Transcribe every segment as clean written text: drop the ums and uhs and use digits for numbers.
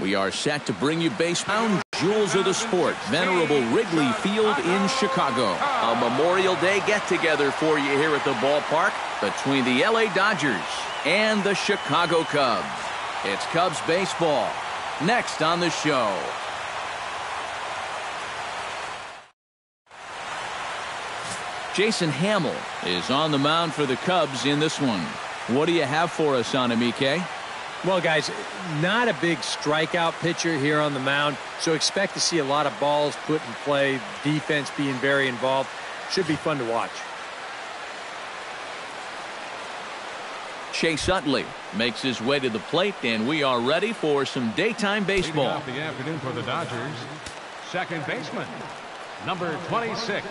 We are set to bring you baseball jewels of the sport. Venerable Wrigley Field in Chicago. A Memorial Day get-together for you here at the ballpark between the LA Dodgers and the Chicago Cubs. It's Cubs baseball next on the show. Jason Hamill is on the mound for the Cubs in this one. What do you have for us on him, EK? Well, guys, not a big strikeout pitcher here on the mound, so expect to see a lot of balls put in play, defense being very involved. Should be fun to watch. Chase Utley makes his way to the plate, and we are ready for some daytime baseball. Leading off the afternoon for the Dodgers, second baseman, number 26.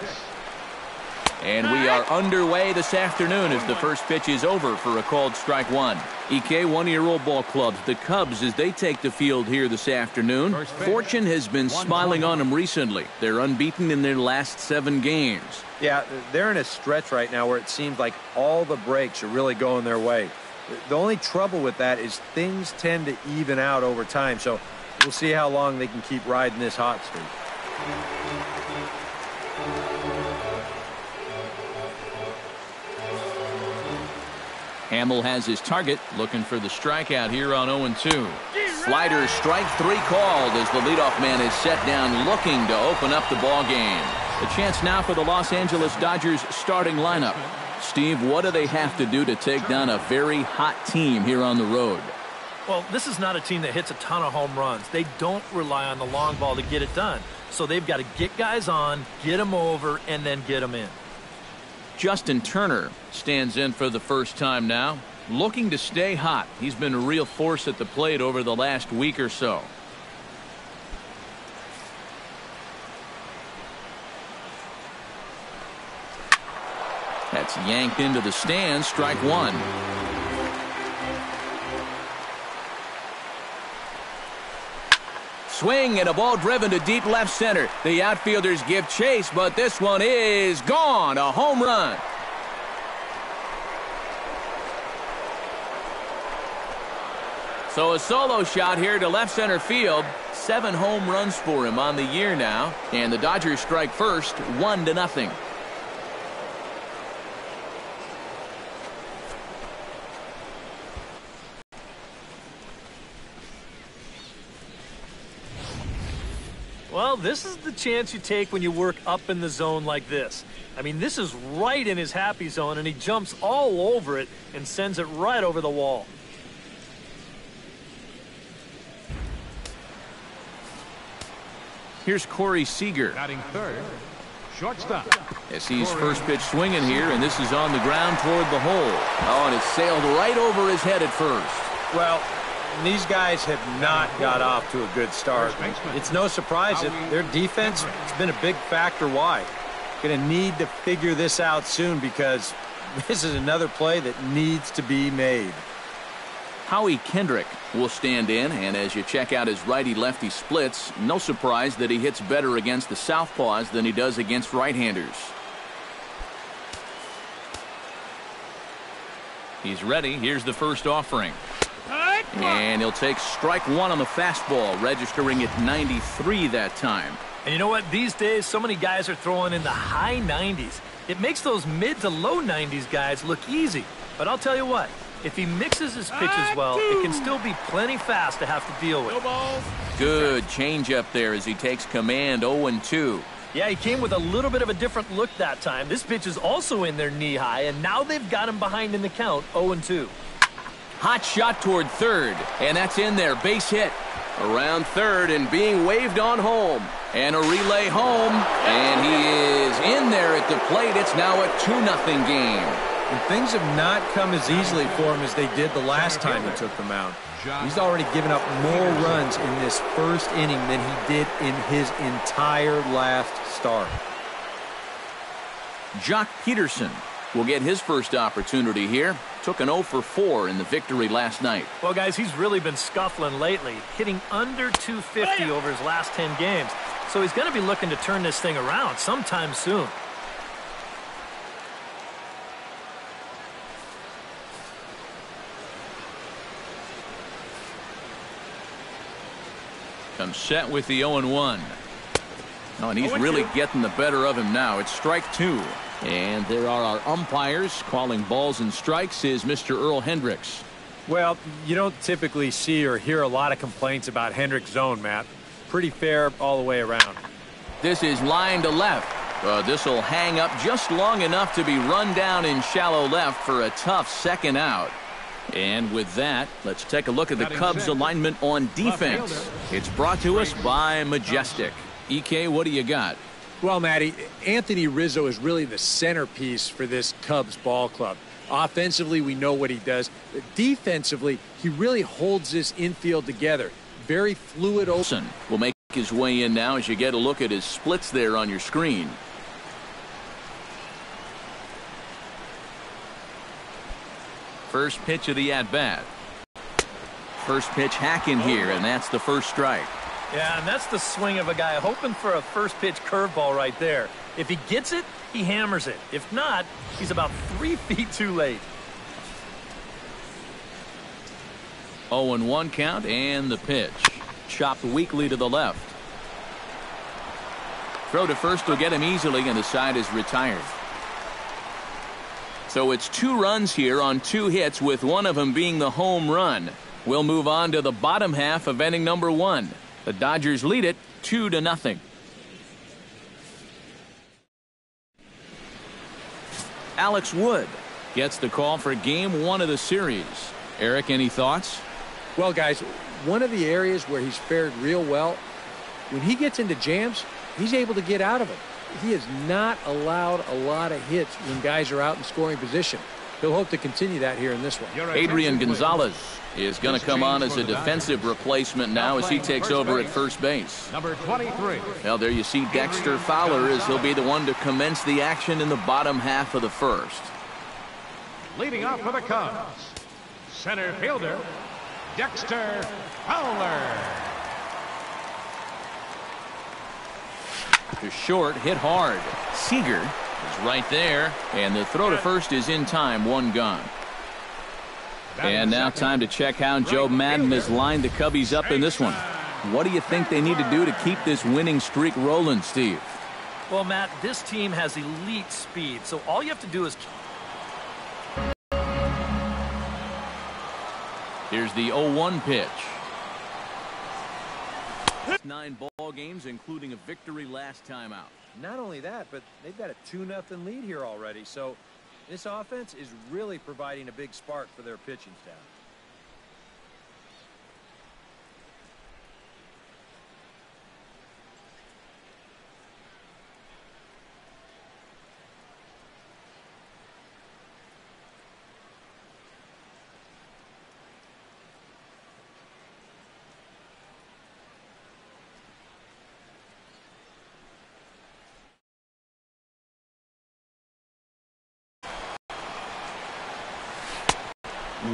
And we are underway this afternoon as the first pitch is over for a called strike one. EK, one-year-old ball clubs, the Cubs, as they take the field here this afternoon. Fortune has been smiling on them recently. They're unbeaten in their last 7 games. Yeah, they're in a stretch right now where it seems like all the breaks are really going their way. The only trouble with that is things tend to even out over time, so we'll see how long they can keep riding this hot streak. Hamill has his target, looking for the strikeout here on 0-2. Slider strike 3 called as the leadoff man is set down looking to open up the ball game. A chance now for the Los Angeles Dodgers starting lineup. Steve, what do they have to do to take down a very hot team here on the road? Well, this is not a team that hits a ton of home runs. They don't rely on the long ball to get it done. So they've got to get guys on, get them over, and then get them in. Justin Turner stands in for the first time now, looking to stay hot. He's been a real force at the plate over the last week or so. That's yanked into the stands, strike one. Swing and a ball driven to deep left center. The outfielders give chase, but this one is gone. A home run. So a solo shot here to left center field. 7 home runs for him on the year now. And the Dodgers strike first, 1-0. Well, this is the chance you take when you work up in the zone like this. I mean, this is right in his happy zone, and he jumps all over it and sends it right over the wall. Here's Corey Seager. Batting third, shortstop. As he's first pitch swinging here, and this is on the ground toward the hole. Oh, and it sailed right over his head at first. Well, these guys have not got off to a good start. It's no surprise that their defense has been a big factor why. Going to need to figure this out soon because this is another play that needs to be made. Howie Kendrick will stand in, and as you check out his righty-lefty splits, no surprise that he hits better against the southpaws than he does against right-handers. He's ready. Here's the first offering. And he'll take strike one on the fastball, registering at 93 that time. And you know what? These days, so many guys are throwing in the high 90s. It makes those mid to low 90s guys look easy. But I'll tell you what, if he mixes his pitches well, it can still be plenty fast to have to deal with. Good changeup there as he takes command. 0-2. Yeah, he came with a little bit of a different look that time. This pitch is also in there knee-high, and now they've got him behind in the count, 0-2. Hot shot toward third, and that's in there. Base hit. Around third and being waved on home. And a relay home, and he is in there at the plate. It's now a 2-0 game. And things have not come as easily for him as they did the last time he took the mound. He's already given up more runs in this first inning than he did in his entire last start. Jock Peterson will get his first opportunity here. Took an 0 for 4 in the victory last night. Well, guys, he's really been scuffling lately, hitting under 250 over his last 10 games. So he's going to be looking to turn this thing around sometime soon. Comes set with the 0-1. Oh, and he's really getting the better of him now. It's strike two. And there are our umpires calling balls and strikes is Mr. Earl Hendricks. Well, you don't typically see or hear a lot of complaints about Hendricks' zone, Matt. Pretty fair all the way around. This is line to left. This will hang up just long enough to be run down in shallow left for a tough second out. And with that, let's take a look at the Cubs alignment on defense. It's brought to us by Majestic. EK, what do you got? Well, Matty, Anthony Rizzo is really the centerpiece for this Cubs ball club. Offensively, we know what he does. Defensively, he really holds this infield together. Very fluid. Olsen will make his way in now as you get a look at his splits there on your screen. First pitch of the at-bat. First pitch hacking here, and that's the first strike. Yeah, and that's the swing of a guy hoping for a first pitch curveball right there. If he gets it, he hammers it. If not, he's about 3 feet too late. 0-1 count, and the pitch. Chopped weakly to the left. Throw to first will get him easily, and the side is retired. So it's 2 runs here on 2 hits, with one of them being the home run. We'll move on to the bottom half of inning number 1. The Dodgers lead it 2-0. Alex Wood gets the call for game 1 of the series. Eric, any thoughts? Well, guys, one of the areas where he's fared real well, when he gets into jams, he's able to get out of it. He has not allowed a lot of hits when guys are out in scoring position. He'll hope to continue that here in this one. Adrian Gonzalez is going to come on as a defensive replacement now as he takes over at first base. Number 23. Well, there you see Dexter Fowler as he'll be the one to commence the action in the bottom half of the first. Leading off for the Cubs, center fielder, Dexter Fowler. To short, hit hard. Seager is right there, and the throw to first is in time, 1 gone. And now time to check how Joe Madden has lined the Cubbies up in this one. What do you think they need to do to keep this winning streak rolling, Steve? Well, Matt, this team has elite speed, so all you have to do is... Here's the 0-1 pitch. 9 ball games, including a victory last time out. Not only that, but they've got a 2-0 lead here already. So this offense is really providing a big spark for their pitching staff.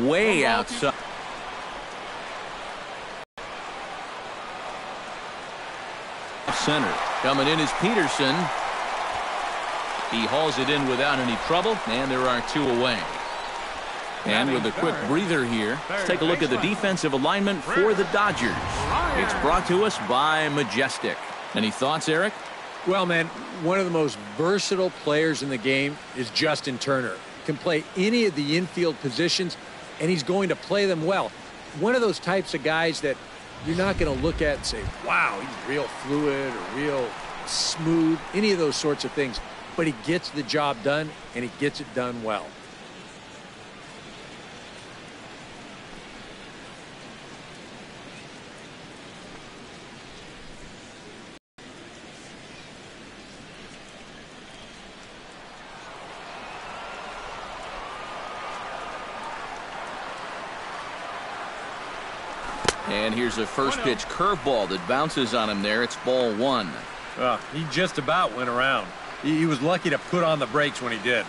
Way outside. Center. Coming in is Peterson. He hauls it in without any trouble, and there are 2 away. And with a quick breather here, let's take a look at the defensive alignment for the Dodgers. It's brought to us by Majestic. Any thoughts, Eric? Well, man, one of the most versatile players in the game is Justin Turner. Can play any of the infield positions, and he's going to play them well. One of those types of guys that you're not going to look at and say, wow, he's real fluid or real smooth, any of those sorts of things. But he gets the job done, and he gets it done well. And here's a first pitch curveball that bounces on him there. It's ball 1. He just about went around. He was lucky to put on the brakes when he did.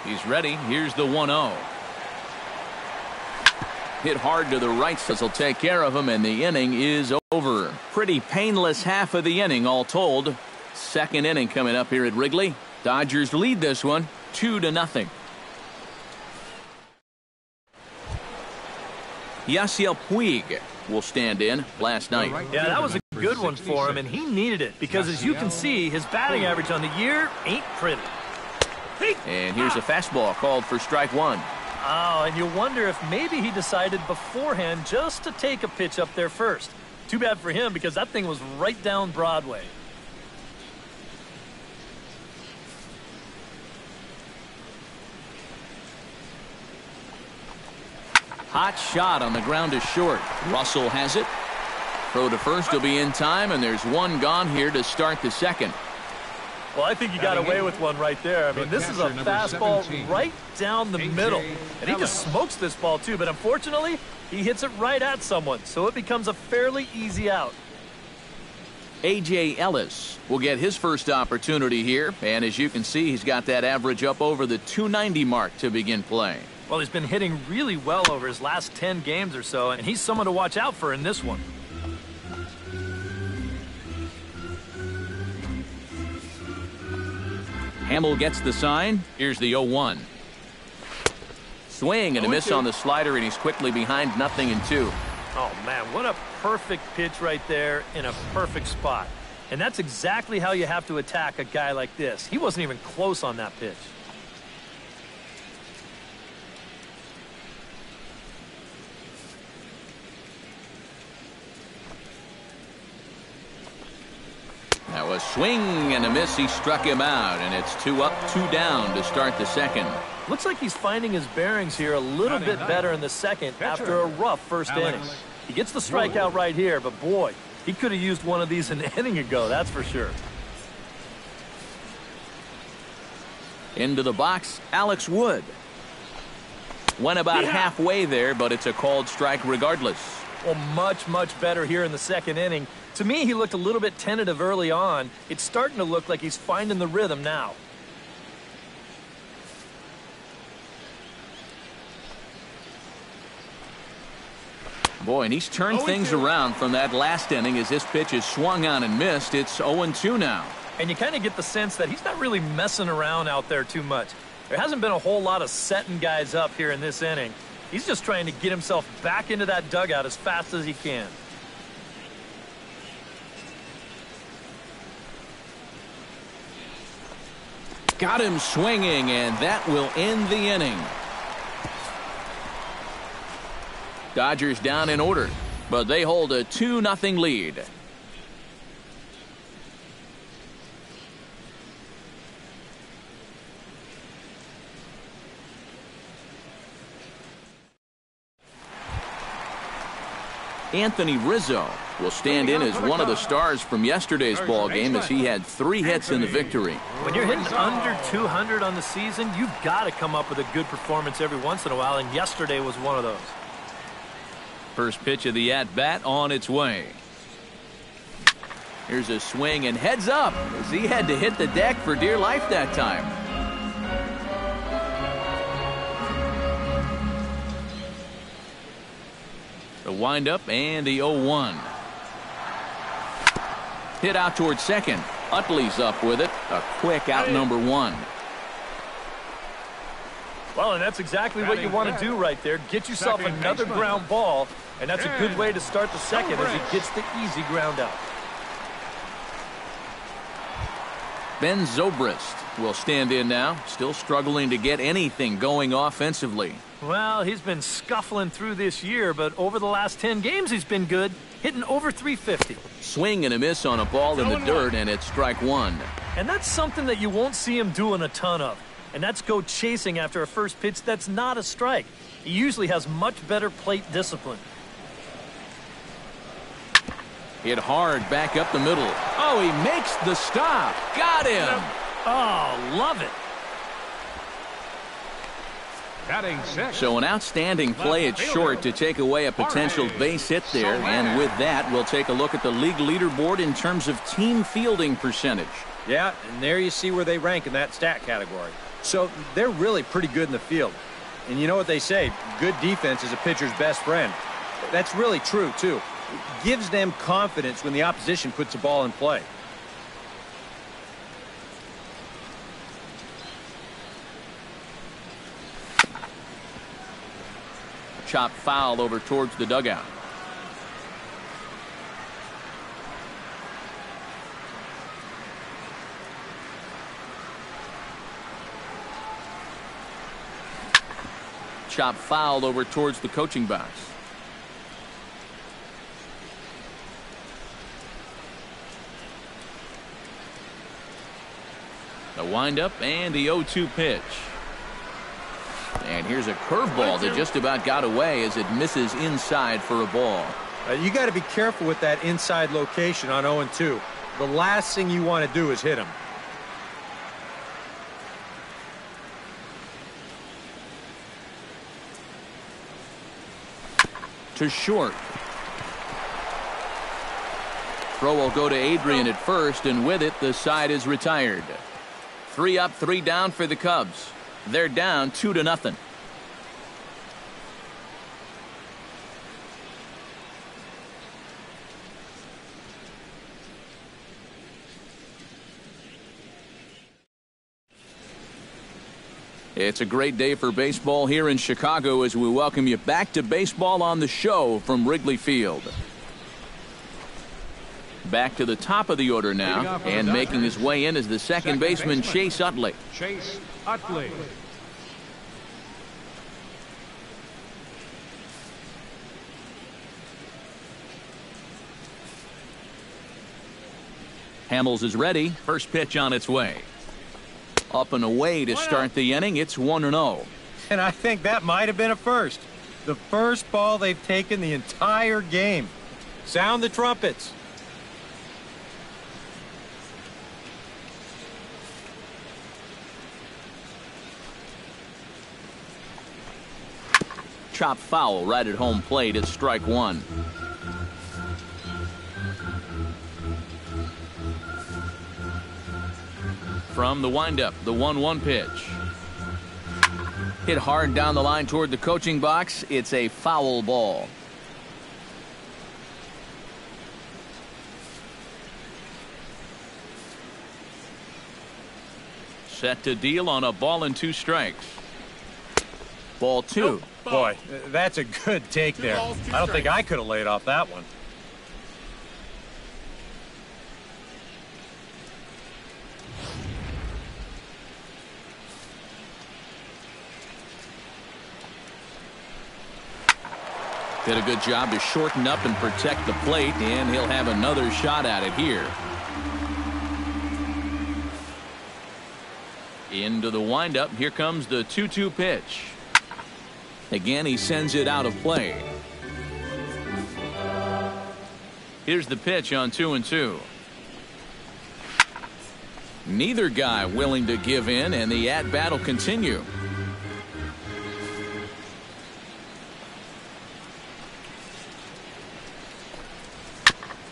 He's ready. Here's the 1-0. Hit hard to the right. This will take care of him, and the inning is over. Pretty painless half of the inning all told. Second inning coming up here at Wrigley. Dodgers lead this one 2-0. Yasiel Puig will stand in last night. Yeah, that was a good one for him, and he needed it because, as you can see, his batting average on the year ain't pretty. And here's a fastball called for strike one. Oh, and you wonder if maybe he decided beforehand just to take a pitch up there first. Too bad for him because that thing was right down Broadway. Hot shot on the ground is short. Russell has it. Throw to first will be in time, and there's one gone here to start the second. Well, I think you got away with one right there. I mean, this is a fastball right down the middle. And he just smokes this ball, too. But unfortunately, he hits it right at someone. So it becomes a fairly easy out. A.J. Ellis will get his first opportunity here. And as you can see, he's got that average up over the 290 mark to begin play. Well, he's been hitting really well over his last 10 games or so. And he's someone to watch out for in this one. Hamill gets the sign. Here's the 0-1. Swing and a miss on the slider, and he's quickly behind 0-2. Oh, man, what a perfect pitch right there in a perfect spot. And that's exactly how you have to attack a guy like this. He wasn't even close on that pitch. That was swing and a miss. He struck him out, and it's 2 up, 2 down to start the second. Looks like he's finding his bearings here a little bit better in the second after a rough first inning. He gets the strikeout right here, but boy, he could have used one of these an inning ago, that's for sure. Into the box, Alex Wood. Went about halfway there, but it's a called strike regardless. Well, much better here in the second inning. To me, he looked a little bit tentative early on. It's starting to look like he's finding the rhythm now. Boy, and he's turned things around from that last inning as this pitch is swung on and missed. It's 0-2 now. And you kind of get the sense that he's not really messing around out there too much. There hasn't been a whole lot of setting guys up here in this inning. He's just trying to get himself back into that dugout as fast as he can. Got him swinging, and that will end the inning. Dodgers down in order, but they hold a 2-0 lead. Anthony Rizzo will stand in as one of the stars from yesterday's ball game as he had 3 hits in the victory. When you're hitting under 200 on the season, you've got to come up with a good performance every once in a while, and yesterday was one of those. First pitch of the at-bat on its way. Here's a swing and heads up as he had to hit the deck for dear life that time. The windup and the 0-1. Hit out towards second. Utley's up with it. A quick out number 1. Well, and that's exactly what you want to do right there. Get yourself another ground ball, and that's a good way to start the second as he gets the easy ground out. Ben Zobrist will stand in now, still struggling to get anything going offensively. Well, he's been scuffling through this year, but over the last 10 games he's been good, hitting over 350. Swing and a miss on a ball in the dirt, and it's strike 1. And that's something that you won't see him doing a ton of. And that's go chasing after a first pitch that's not a strike. He usually has much better plate discipline. Hit hard back up the middle. Oh, he makes the stop. Got him. Oh, love it. So an outstanding play at short to take away a potential base hit there. And with that, we'll take a look at the league leaderboard in terms of team fielding percentage. Yeah, and there you see where they rank in that stat category. So they're really pretty good in the field. And you know what they say, good defense is a pitcher's best friend. That's really true, too. It gives them confidence when the opposition puts the ball in play. Chop foul over towards the dugout. Chop foul over towards the coaching box. The windup and the 0-2 pitch. And here's a curveball that just about got away as it misses inside for a ball. You got to be careful with that inside location on 0-2. The last thing you want to do is hit him. To short. Throw will go to Adrian at first, and with it, the side is retired. 3 up, 3 down for the Cubs. They're down 2-0. It's a great day for baseball here in Chicago as we welcome you back to Baseball on the Show from Wrigley Field. Back to the top of the order now, and making his way in is the second baseman, Chase Utley. Chase Utley. Hamels is ready. First pitch on its way. Up and away to start the inning. It's 1-0. And I think that might have been a first. The first ball they've taken the entire game. Sound the trumpets. Chop foul right at home plate. It's strike 1. From the windup, the 1-1 pitch. Hit hard down the line toward the coaching box. It's a foul ball. Set to deal on a ball and 2 strikes. Ball 2. Boy, that's a good take there. I don't think I could have laid off that one. Did a good job to shorten up and protect the plate, and he'll have another shot at it here. Into the windup. Here comes the 2-2 pitch. Again, he sends it out of play. Here's the pitch on 2-2. Neither guy willing to give in, and the at-bat will continue.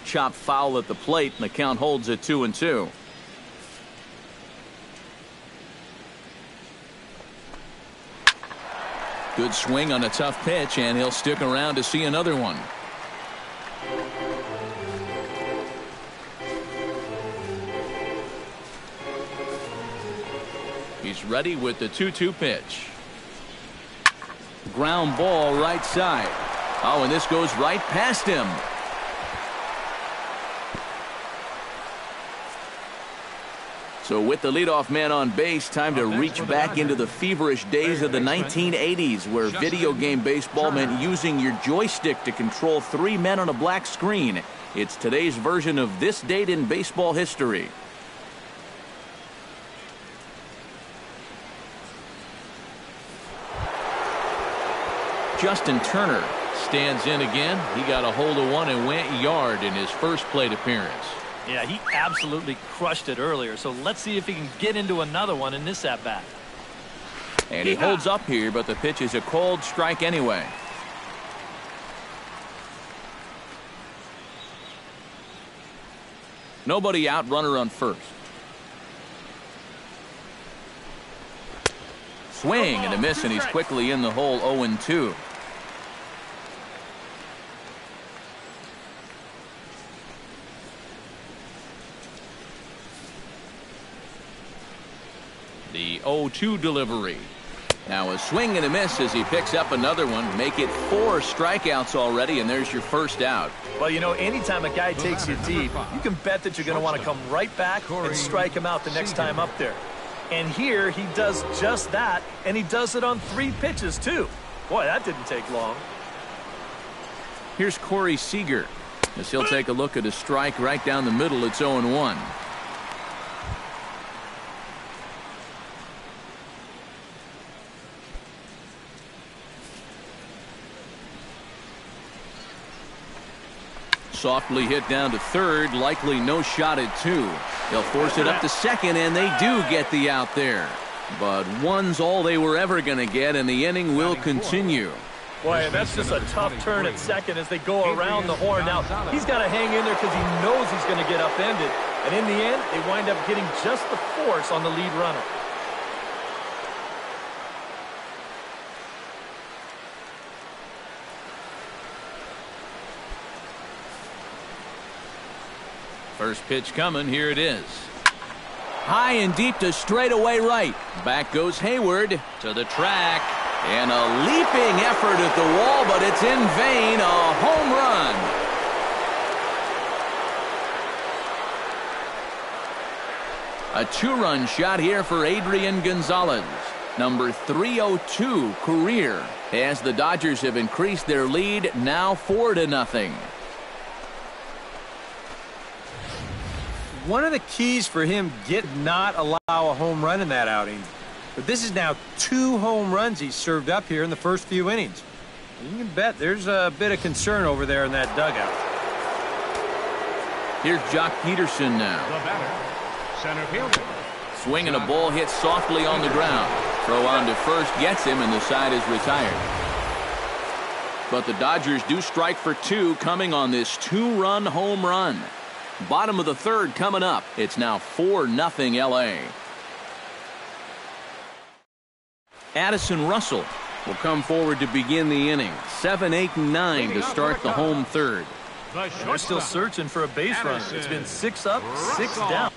Chop foul at the plate, and the count holds at 2-2. Good swing on a tough pitch, and he'll stick around to see another one. He's ready with the 2-2 pitch. Ground ball right side. Oh, and this goes right past him. So with the leadoff man on base, time to reach back into the feverish days of the 1980s, where video game baseball meant using your joystick to control 3 men on a black screen. It's today's version of this date in baseball history. Justin Turner stands in again. He got a hold of one and went yard in his first plate appearance. Yeah, he absolutely crushed it earlier, so let's see if he can get into another one in this at-bat. And he holds up here, but the pitch is a cold strike anyway. Nobody out, runner on first. Swing and a miss, and he's quickly in the hole. 0-2. The 0-2 delivery. Now a swing and a miss as he picks up another one. Make it 4 strikeouts already, and there's your first out. Well, you know, anytime a guy takes you deep, you can bet that you're going to want to come right back and strike him out the next time up there. And here he does just that, and he does it on 3 pitches, too. Boy, that didn't take long. Here's Corey Seager as he'll take a look at a strike right down the middle. It's 0-1. Softly hit down to third, likely no shot at 2. They'll force it up to second, and they do get the out there. But one's all they were ever going to get, and the inning will continue. Boy, that's just a tough turn at second as they go around the horn. Now, he's got to hang in there because he knows he's going to get upended. And in the end, they wind up getting just the force on the lead runner. First pitch coming. Here it is. High and deep to straightaway right. Back goes Hayward to the track. And a leaping effort at the wall, but it's in vain. A home run. A 2-run shot here for Adrian Gonzalez. Number 302 career, as the Dodgers have increased their lead now 4-0. One of the keys for him did not allow a home run in that outing. But this is now 2 home runs he's served up here in the first few innings. You can bet there's a bit of concern over there in that dugout. Here's Jock Peterson now. The batter, center fielder. Swing and a ball hit softly on the ground. Throw on to first gets him, and the side is retired. But the Dodgers do strike for 2 coming on this 2-run home run. Bottom of the 3rd coming up. It's now 4-0 LA. Addison Russell will come forward to begin the inning. 7, 8, and 9 to start the home 3rd. They're still searching for a base runner. It's been 6 up, 6 down.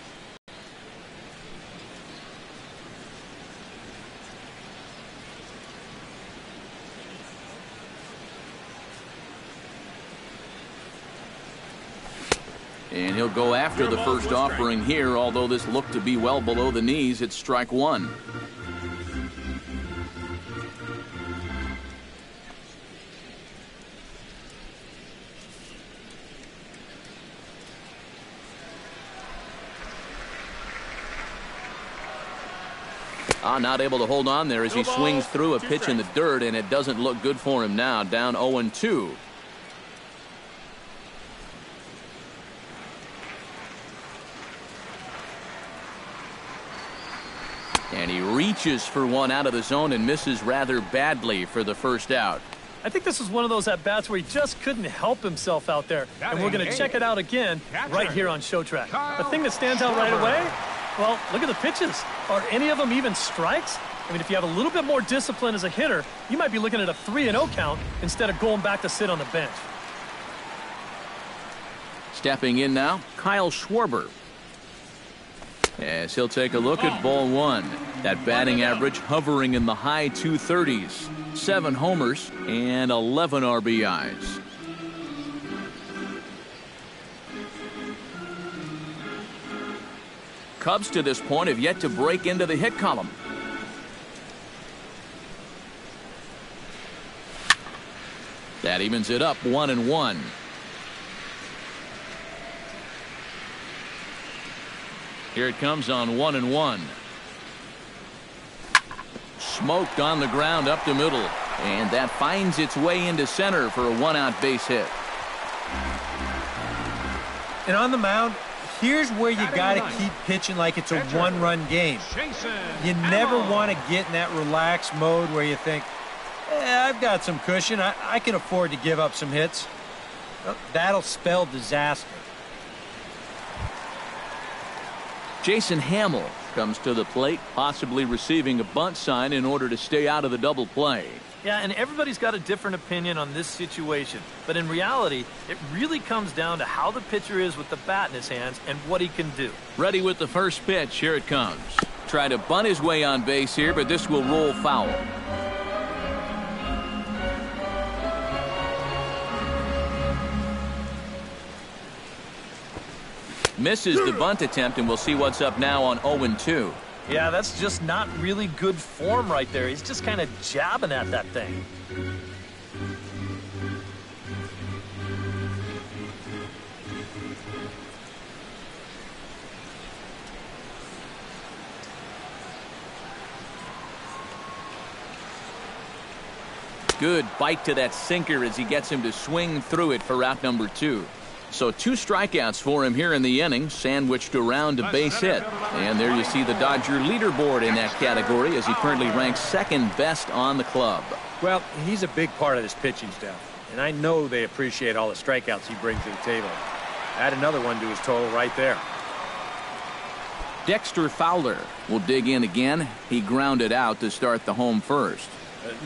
And he'll go after the first offering here, although this looked to be well below the knees. It's strike 1. Not able to hold on there as he swings through a pitch in the dirt, and it doesn't look good for him now. Down 0-2. And he reaches for one out of the zone and misses rather badly for the first out. I think this is one of those at-bats where he just couldn't help himself out there. And we're going to check it out again right here on Showtrack. The thing that stands out right away, well, look at the pitches. Are any of them even strikes? I mean, if you have a little bit more discipline as a hitter, you might be looking at a 3-0 count instead of going back to sit on the bench. Stepping in now, Kyle Schwarber. As he'll take a look at ball 1. That batting average hovering in the high 230s. 7 homers and 11 RBIs. Cubs to this point have yet to break into the hit column. That evens it up 1-1. Here it comes on 1-1. Smoked on the ground up the middle. And that finds its way into center for a 1-out base hit. And on the mound, here's where you got to keep pitching like it's a 1-run game. You never want to get in that relaxed mode where you think, I've got some cushion. I can afford to give up some hits. That'll spell disaster. Jason Hamill comes to the plate, possibly receiving a bunt sign in order to stay out of the double play. Yeah, and everybody's got a different opinion on this situation. But in reality, it really comes down to how the pitcher is with the bat in his hands and what he can do. Ready with the first pitch. Here it comes. try to bunt his way on base here, but this will roll foul. Misses the bunt attempt, and we'll see what's up now on 0-2. Yeah, that's just not really good form right there. He's just kind of jabbing at that thing. Good bite to that sinker as he gets him to swing through it for out number 2. So 2 strikeouts for him here in the inning, sandwiched around a base hit. And there you see the Dodger leaderboard in that category as he currently ranks 2nd best on the club. Well, he's a big part of this pitching staff, and I know they appreciate all the strikeouts he brings to the table. Add another one to his total right there. Dexter Fowler will dig in again. He grounded out to start the home first.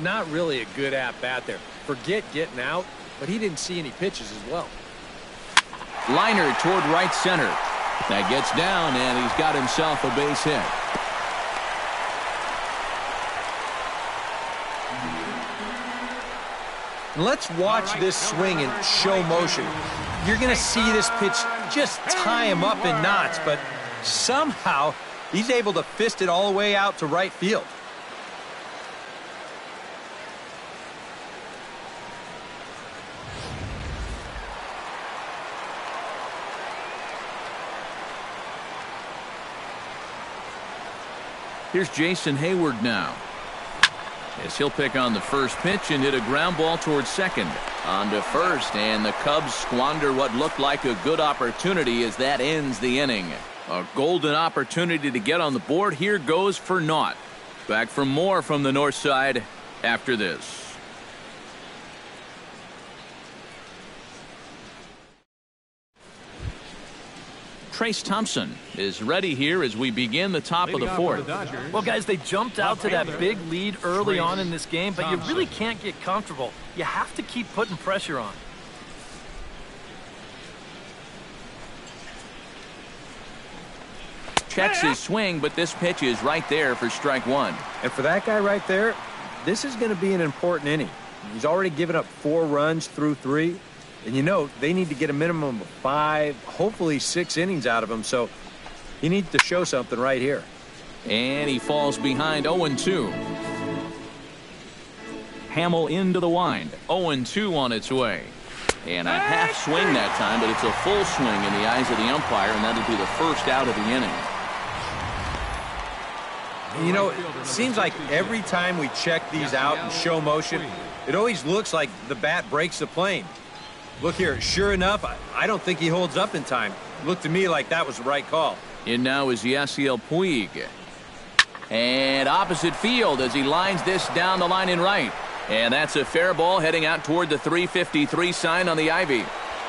Not really a good at-bat there. Forget getting out, but he didn't see any pitches as well. Liner toward right center. That gets down, and he's got himself a base hit. Let's watch this swing in show motion. You're going to see this pitch just tie him up in knots, but somehow he's able to fist it all the way out to right field. Here's Jason Hayward now, as he'll pick on the first pitch and hit a ground ball towards second. On to first, and the Cubs squander what looked like a good opportunity as that ends the inning. A golden opportunity to get on the board here goes for naught. Back for more from the north side after this. Trace Thompson is ready here as we begin the top of the 4th. Well, guys, they jumped out to that big lead early on in this game, but you really can't get comfortable. You have to keep putting pressure on. Checks his swing, but this pitch is right there for strike 1. And for that guy right there, this is going to be an important inning. He's already given up 4 runs through 3. And you know, they need to get a minimum of 5, hopefully 6 innings out of him, so he needs to show something right here. And he falls behind 0-2. Hamill into the wind. 0-2 on its way. And a half swing that time, but it's a full swing in the eyes of the umpire, and that'll be the first out of the inning. You know, it seems like every time we check these out in show motion, it always looks like the bat breaks the plane. Look here, sure enough, I don't think he holds up in time. Looked to me like that was the right call. In now is Yasiel Puig. And opposite field as he lines this down the line in right. And that's a fair ball heading out toward the 353 sign on the ivy.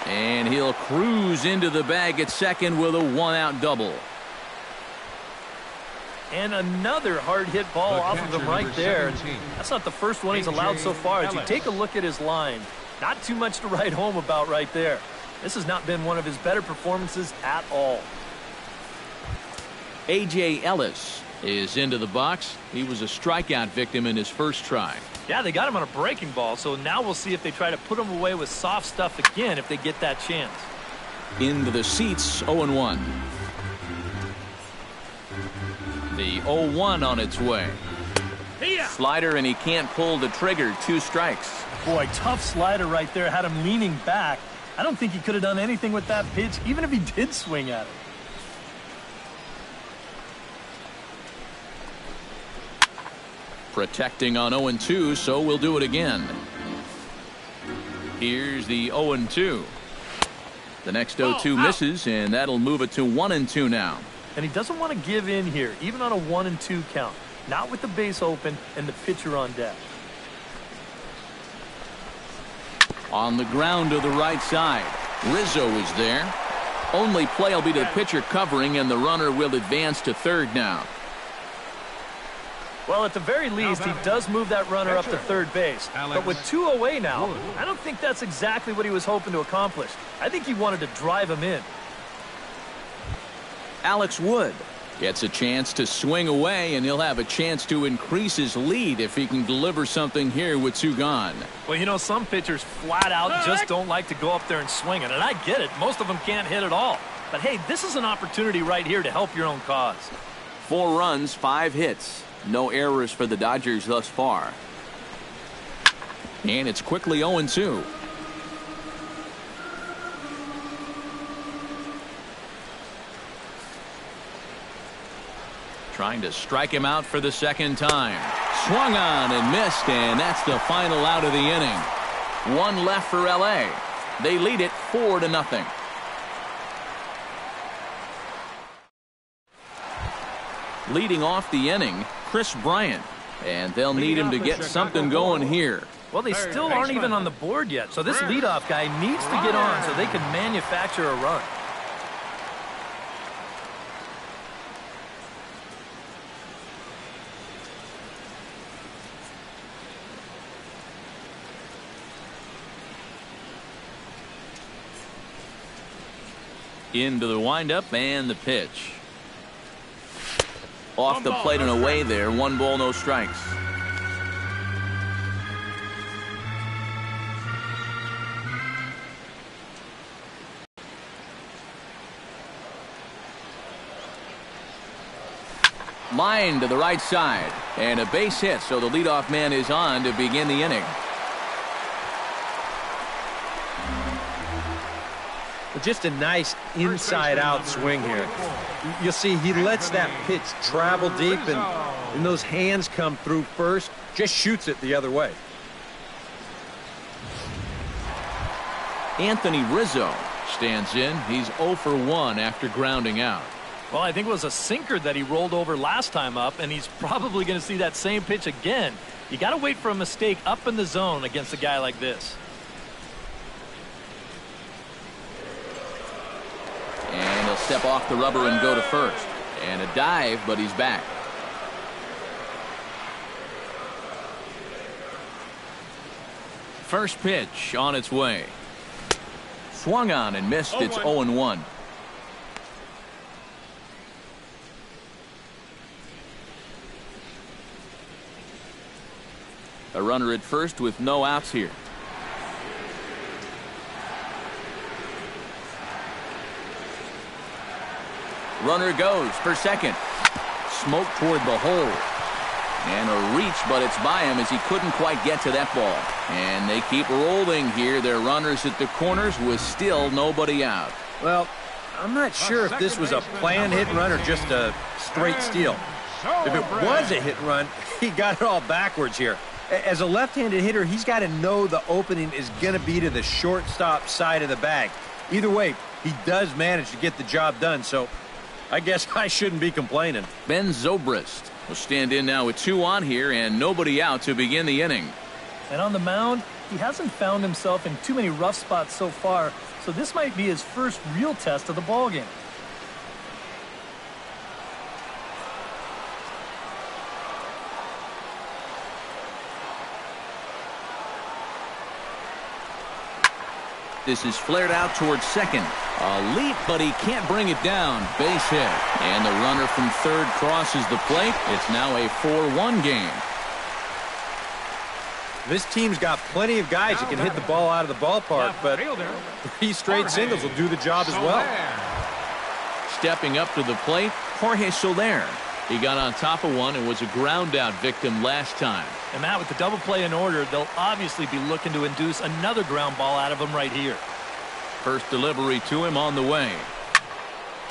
And he'll cruise into the bag at second with a 1-out double. And another hard hit ball off of him right there. That's not the first one he's allowed so far. As you take a look at his line, not too much to write home about right there. This has not been one of his better performances at all. A.J. Ellis is into the box. He was a strikeout victim in his first try. Yeah, they got him on a breaking ball, so now we'll see if they try to put him away with soft stuff again if they get that chance. Into the seats, 0-1. The 0-1 on its way. Slider, and he can't pull the trigger. 2 strikes. Boy, tough slider right there. Had him leaning back. I don't think he could have done anything with that pitch, even if he did swing at it. Protecting on 0-2, so we'll do it again. Here's the 0-2. The next 0-2 misses, and that'll move it to 1-2 now. And he doesn't want to give in here, even on a 1-2 count. Not with the base open and the pitcher on deck. On the ground to the right side. Rizzo is there. Only play will be to the pitcher covering, and the runner will advance to third now. Well, at the very least, he does move that runner up to third base. But with 2 away now, I don't think that's exactly what he was hoping to accomplish. I think he wanted to drive him in. Alex Wood Gets a chance to swing away, and he'll have a chance to increase his lead if he can deliver something here with 2 gone. Well, you know, some pitchers flat out just don't like to go up there and swing it, and I get it. Most of them can't hit at all. But, hey, this is an opportunity right here to help your own cause. 4 runs, 5 hits. No errors for the Dodgers thus far. And it's quickly 0-2. Trying to strike him out for the 2nd time. Swung on and missed, and that's the final out of the inning. 1 left for L.A. They lead it 4-0. Leading off the inning, Chris Bryant. And they'll need him to get something going here. Well, they still aren't even on the board yet, so this leadoff guy needs to get on so they can manufacture a run. Into the windup and the pitch. Off the plate and away there. 1 ball, no strikes. Line to the right side. And a base hit, so the leadoff man is on to begin the inning. Just a nice inside-out swing here. You'll see he lets that pitch travel deep, and those hands come through first. Just shoots it the other way. Anthony Rizzo stands in. He's 0 for 1 after grounding out. Well, I think it was a sinker that he rolled over last time up, and he's probably going to see that same pitch again. You got to wait for a mistake up in the zone against a guy like this. And he'll step off the rubber and go to first. And a dive, but he's back. First pitch on its way. Swung on and missed. It's 0-1. A runner at first with no outs here. Runner goes for second. Smoke toward the hole. And a reach, but it's by him as he couldn't quite get to that ball. And they keep rolling here. Their runners at the corners with still nobody out. Well, I'm not sure if this was a planned hit and run or just a straight steal. If it was a hit and run, he got it all backwards here. As a left-handed hitter, he's got to know the opening is going to be to the shortstop side of the bag. Either way, he does manage to get the job done, so I guess I shouldn't be complaining. Ben Zobrist will stand in now with 2 on here and nobody out to begin the inning. And on the mound, he hasn't found himself in too many rough spots so far, so this might be his first real test of the ballgame. This is flared out towards second. A leap, but he can't bring it down. Base hit. And the runner from third crosses the plate. It's now a 4-1 game. This team's got plenty of guys that can hit the ball out of the ballpark, but 3 straight singles will do the job as well. Stepping up to the plate, Jorge Soler. He got on top of one and was a ground out victim last time. And Matt, with the double play in order, they'll obviously be looking to induce another ground ball out of him right here. First delivery to him on the way.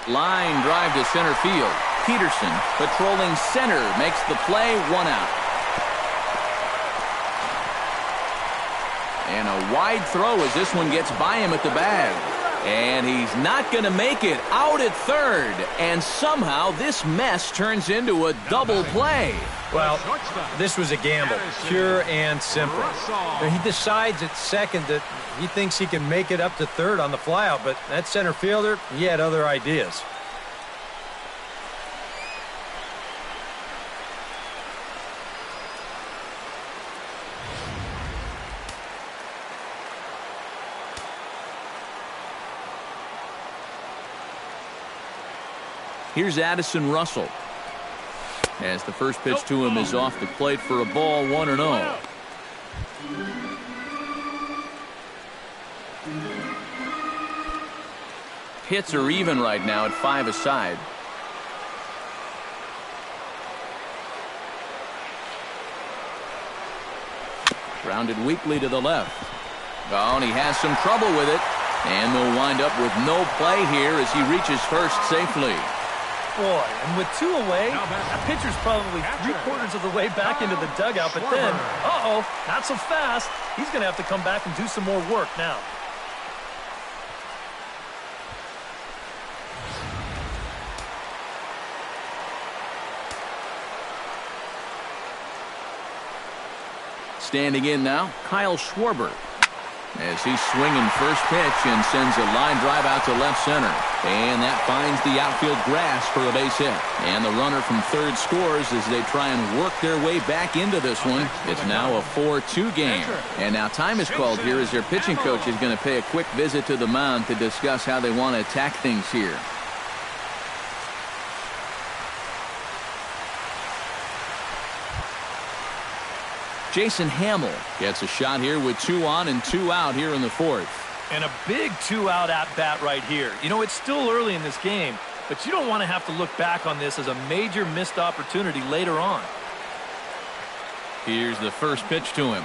Line drive to center field. Peterson patrolling center makes the play. 1 out. And a wide throw as this one gets by him at the bag. And he's not going to make it. Out at third. And somehow this mess turns into a double play. Well, this was a gamble, pure and simple. He decides at second that he thinks he can make it up to third on the flyout, but that center fielder, he had other ideas. Here's Addison Russell. As the first pitch to him is off the plate for a ball, 1-0. Hits are even right now at 5 aside. Grounded weakly to the left. Oh, and he has some trouble with it. And they'll wind up with no play here as he reaches first safely. Boy, and with 2 away, that pitcher's probably 3/4 of the way back into the dugout. But then, not so fast. He's going to have to come back and do some more work now. Standing in now, Kyle Schwarber. As he's swinging first pitch and sends a line drive out to left center. And that finds the outfield grass for a base hit. And the runner from third scores as they try and work their way back into this one. It's now a 4-2 game. And now time is called here as their pitching coach is going to pay a quick visit to the mound to discuss how they want to attack things here. Jason Hamill gets a shot here with 2 on and 2 out here in the 4th. And a big 2-out at-bat right here. You know, it's still early in this game, but you don't want to have to look back on this as a major missed opportunity later on. Here's the first pitch to him.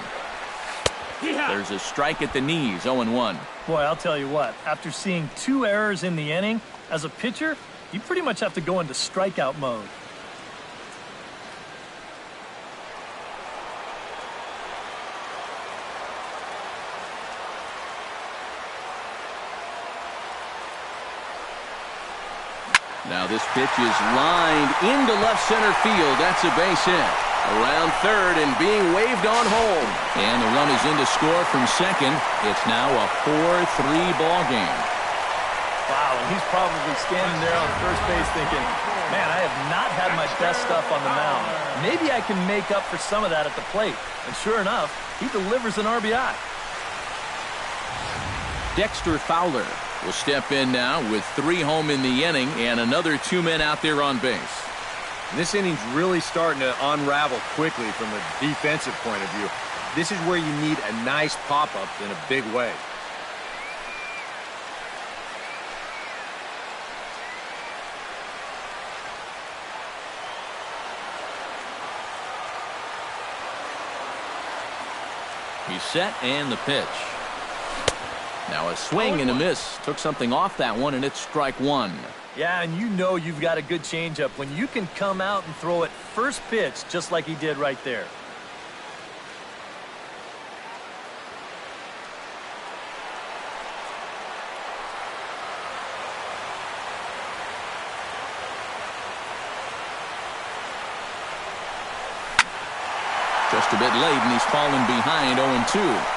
There's a strike at the knees, 0-1. Boy, I'll tell you what, after seeing 2 errors in the inning, as a pitcher, you pretty much have to go into strikeout mode. Now this pitch is lined into left center field. That's a base hit. Around third and being waved on home. And the run is in to score from second. It's now a 4-3 ball game. Wow, and he's probably standing there on first base thinking, man, I have not had my best stuff on the mound. Maybe I can make up for some of that at the plate. And sure enough, he delivers an RBI. Dexter Fowler will step in now with 3 home in the inning and another 2 men out there on base. This inning's really starting to unravel quickly from a defensive point of view. This is where you need a nice pop-up in a big way. He's set and the pitch. Now a swing and a miss. Took something off that one, and it's strike 1. Yeah, and you know you've got a good changeup when you can come out and throw it first pitch just like he did right there. Just a bit late, and he's fallen behind 0-2.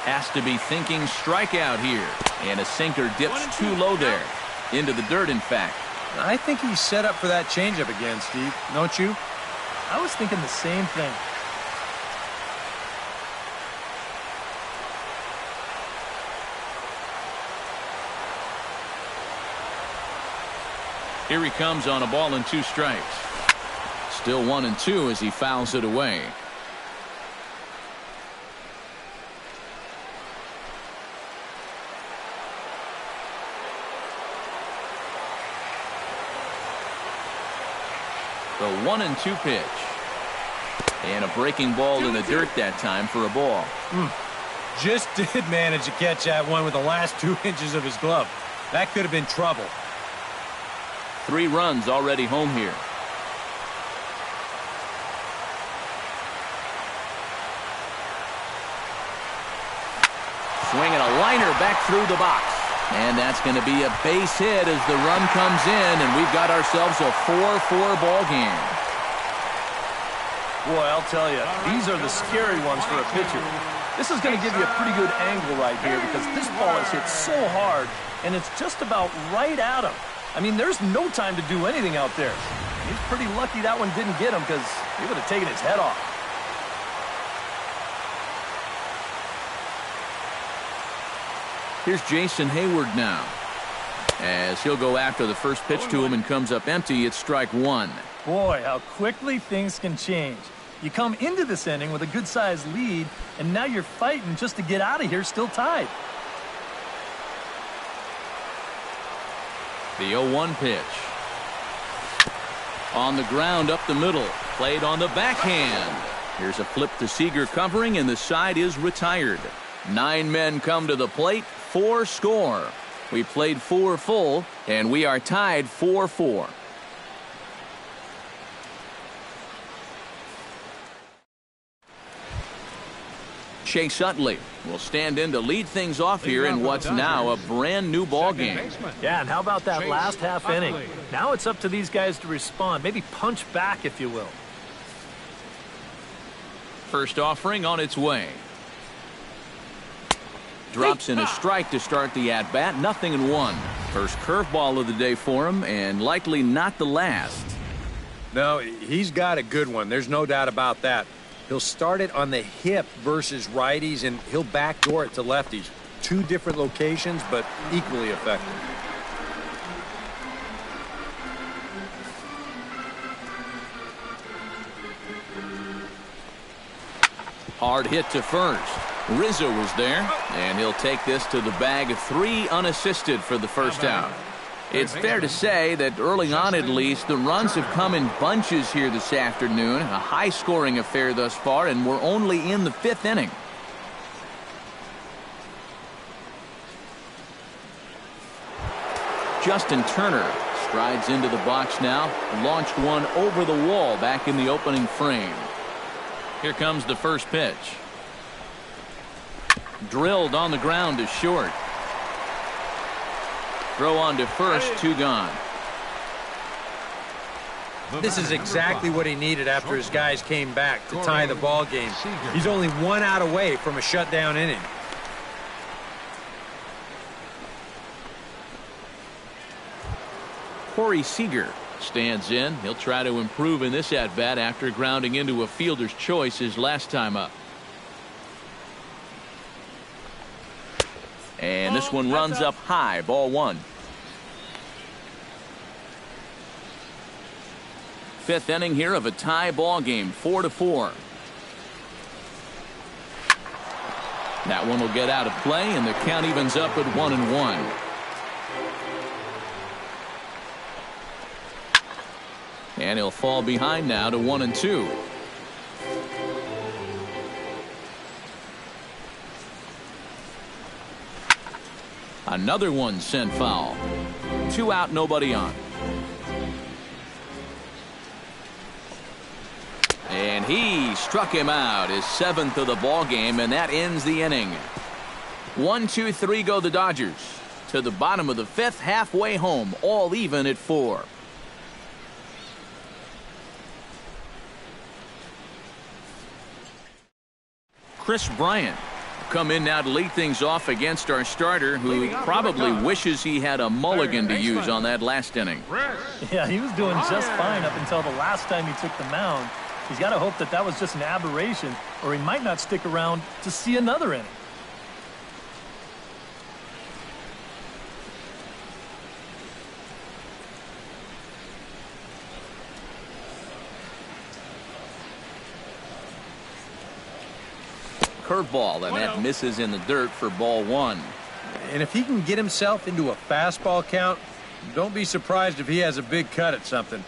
Has to be thinking strikeout here. And a sinker dips too low there. Into the dirt, in fact. I think he's set up for that changeup again, Steve. Don't you? I was thinking the same thing. Here he comes on a ball and 2 strikes. Still 1-2 as he fouls it away. The 1-2 pitch. And a breaking ball in the dirt that time for a ball. Just did manage to catch that one with the last 2 inches of his glove. That could have been trouble. 3 runs already home here. Swinging a liner back through the box. And that's going to be a base hit as the run comes in, and we've got ourselves a 4-4 ball game. Boy, I'll tell you, these are the scary ones for a pitcher. This is going to give you a pretty good angle right here because this ball is hit so hard, and it's just about right at him. I mean, there's no time to do anything out there. He's pretty lucky that one didn't get him because he would have taken his head off. Here's Jason Hayward now, as he'll go after the first pitch to him and comes up empty. It's strike one. Boy, how quickly things can change. You come into this inning with a good-sized lead, and now you're fighting just to get out of here still tied. The 0-1 pitch. On the ground up the middle. Played on the backhand. Here's a flip to Seager covering, and the side is retired. 9 men come to the plate, 4 score. We played 4 full, and we are tied 4-4. Chase Utley will stand in to lead things off here in what's now a brand new ball game. Yeah, and how about that last half inning? Now it's up to these guys to respond, maybe punch back, if you will. First offering on its way. Drops in a strike to start the at-bat. 0-1. First curveball of the day for him, and likely not the last. No, he's got a good one. There's no doubt about that. He'll start it on the hip versus righties, and he'll backdoor it to lefties. 2 different locations, but equally effective. Hard hit to first. Rizzo was there, and he'll take this to the bag. 3 unassisted for the first out. It's fair to say that early on, at least, the runs have come in bunches here this afternoon. A high-scoring affair thus far, and we're only in the 5th inning. Justin Turner strides into the box now. Launched one over the wall back in the opening frame. Here comes the first pitch. Drilled on the ground to short. Throw on to first, 2 gone. This is exactly what he needed after his guys came back to tie the ball game. He's only 1 out away from a shutdown inning. Corey Seager stands in. He'll try to improve in this at-bat after grounding into a fielder's choice his last time up. And this one runs up high, ball 1. 5th inning here of a tie ball game, 4-4. That one will get out of play, and the count evens up at 1-1. And he'll fall behind now to 1-2. Another one sent foul. 2 out, nobody on. And he struck him out, his 7th of the ball game, and that ends the inning. 1, 2, 3 go the Dodgers. To the bottom of the 5th, halfway home, all even at 4. Chris Bryant come in now to lead things off against our starter, who probably wishes he had a mulligan to use on that last inning. Yeah, he was doing just fine up until the last time he took the mound. He's got to hope that that was just an aberration, or he might not stick around to see another inning. Curveball, and that misses in the dirt for ball 1. And if he can get himself into a fastball count, don't be surprised if he has a big cut at something.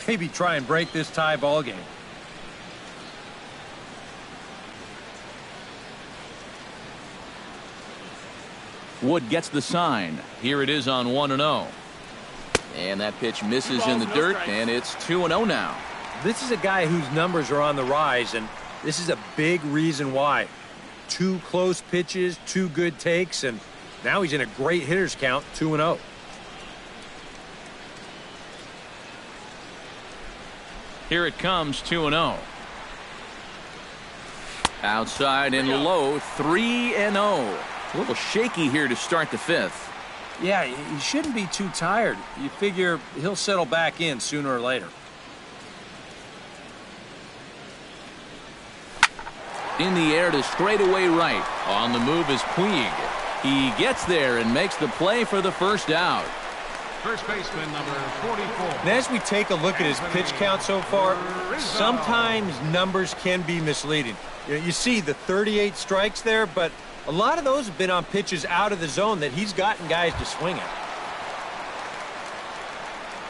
Maybe try and break this tie ball game. Wood gets the sign. Here it is on 1-0. And that pitch misses in the dirt, and it's 2-0 now. This is a guy whose numbers are on the rise, and this is a big reason why. 2 close pitches, 2 good takes, and now he's in a great hitters count, 2-0. Here it comes, 2-0. Outside and low, 3-0. A little shaky here to start the 5th. Yeah, he shouldn't be too tired. You figure he'll settle back in sooner or later. In the air to straightaway right. On the move is Puig. He gets there and makes the play for the first out. First baseman, number 44. And as we take a look at his pitch count so far, sometimes numbers can be misleading. You see the 38 strikes there, but a lot of those have been on pitches out of the zone that he's gotten guys to swing at.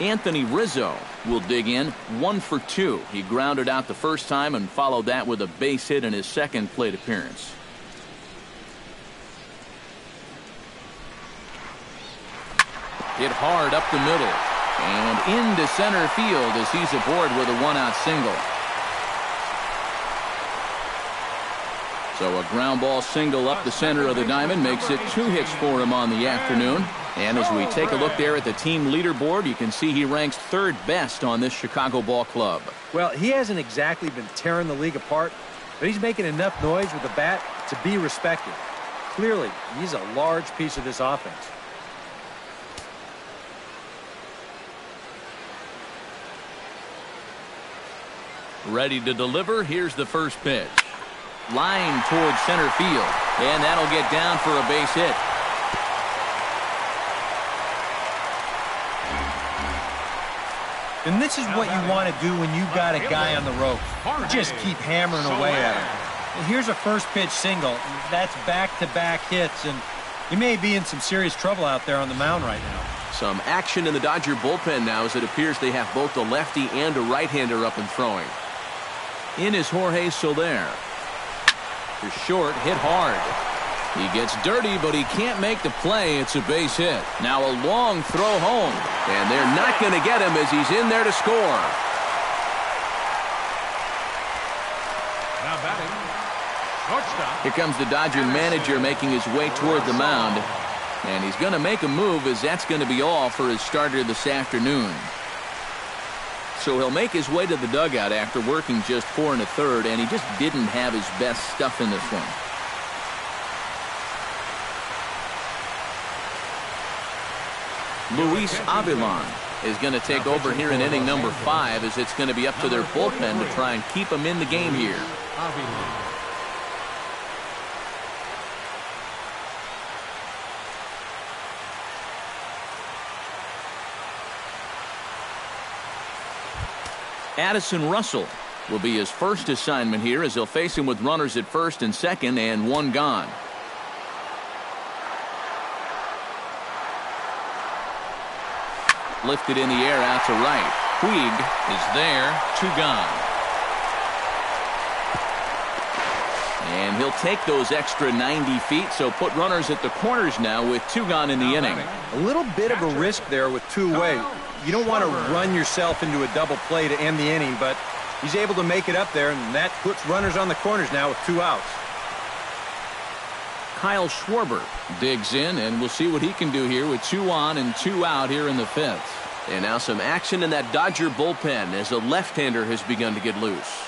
Anthony Rizzo will dig in 1 for 2. He grounded out the first time and followed that with a base hit in his second plate appearance. Hit hard up the middle and into center field as he's aboard with a 1-out single. So a ground ball single up the center of the diamond makes it 2 hits for him on the afternoon. And as we take a look there at the team leaderboard, you can see he ranks 3rd best on this Chicago ball club. Well, he hasn't exactly been tearing the league apart, but he's making enough noise with the bat to be respected. Clearly, he's a large piece of this offense. Ready to deliver. Here's the first pitch. Line towards center field. And that'll get down for a base hit. And this is what you want to do when you've got a guy on the ropes. Just keep hammering away at him. And here's a first pitch single. That's back-to-back hits, and he may be in some serious trouble out there on the mound right now. Some action in the Dodger bullpen now as it appears they have both a lefty and a right-hander up and throwing. In is Jorge Soler. To short, hit hard. He gets dirty, but he can't make the play. It's a base hit. Now a long throw home, and they're not going to get him as he's in there to score. Now batting, shortstop. Here comes the Dodger manager making his way toward the mound, and he's going to make a move as that's going to be all for his starter this afternoon. So he'll make his way to the dugout after working just 4 1/3, and he just didn't have his best stuff in this one. Luis Avilan is going to take over here in inning number 5 as it's going to be up to their bullpen to try and keep him in the game here. Addison Russell will be his first assignment here as he'll face him with runners at first and second and 1 gone. Lifted in the air out to right. Puig is there, 2 gone. And he'll take those extra 90 feet, so put runners at the corners now with 2 gone in the inning. A little bit of a risk there with 2 away. You don't want to run yourself into a double play to end the inning, but he's able to make it up there, and that puts runners on the corners now with 2 outs. Kyle Schwarber digs in, and we'll see what he can do here with 2 on and 2 out here in the 5th. And now some action in that Dodger bullpen as a left-hander has begun to get loose.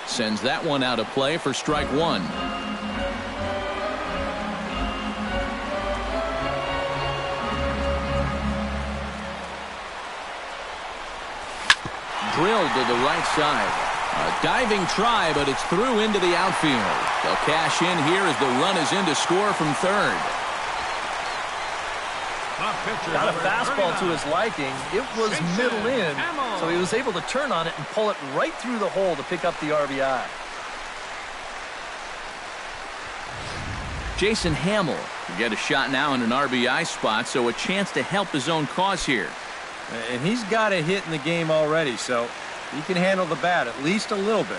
Sends that one out of play for strike 1. Drilled to the right side. A diving try, but it's through into the outfield. They'll cash in here as the run is in to score from third. Got a fastball to his liking. It was middle in, so he was able to turn on it and pull it right through the hole to pick up the RBI. Jason Hamill will get a shot now in an RBI spot, so a chance to help his own cause here. And he's got a hit in the game already, so he can handle the bat at least a little bit.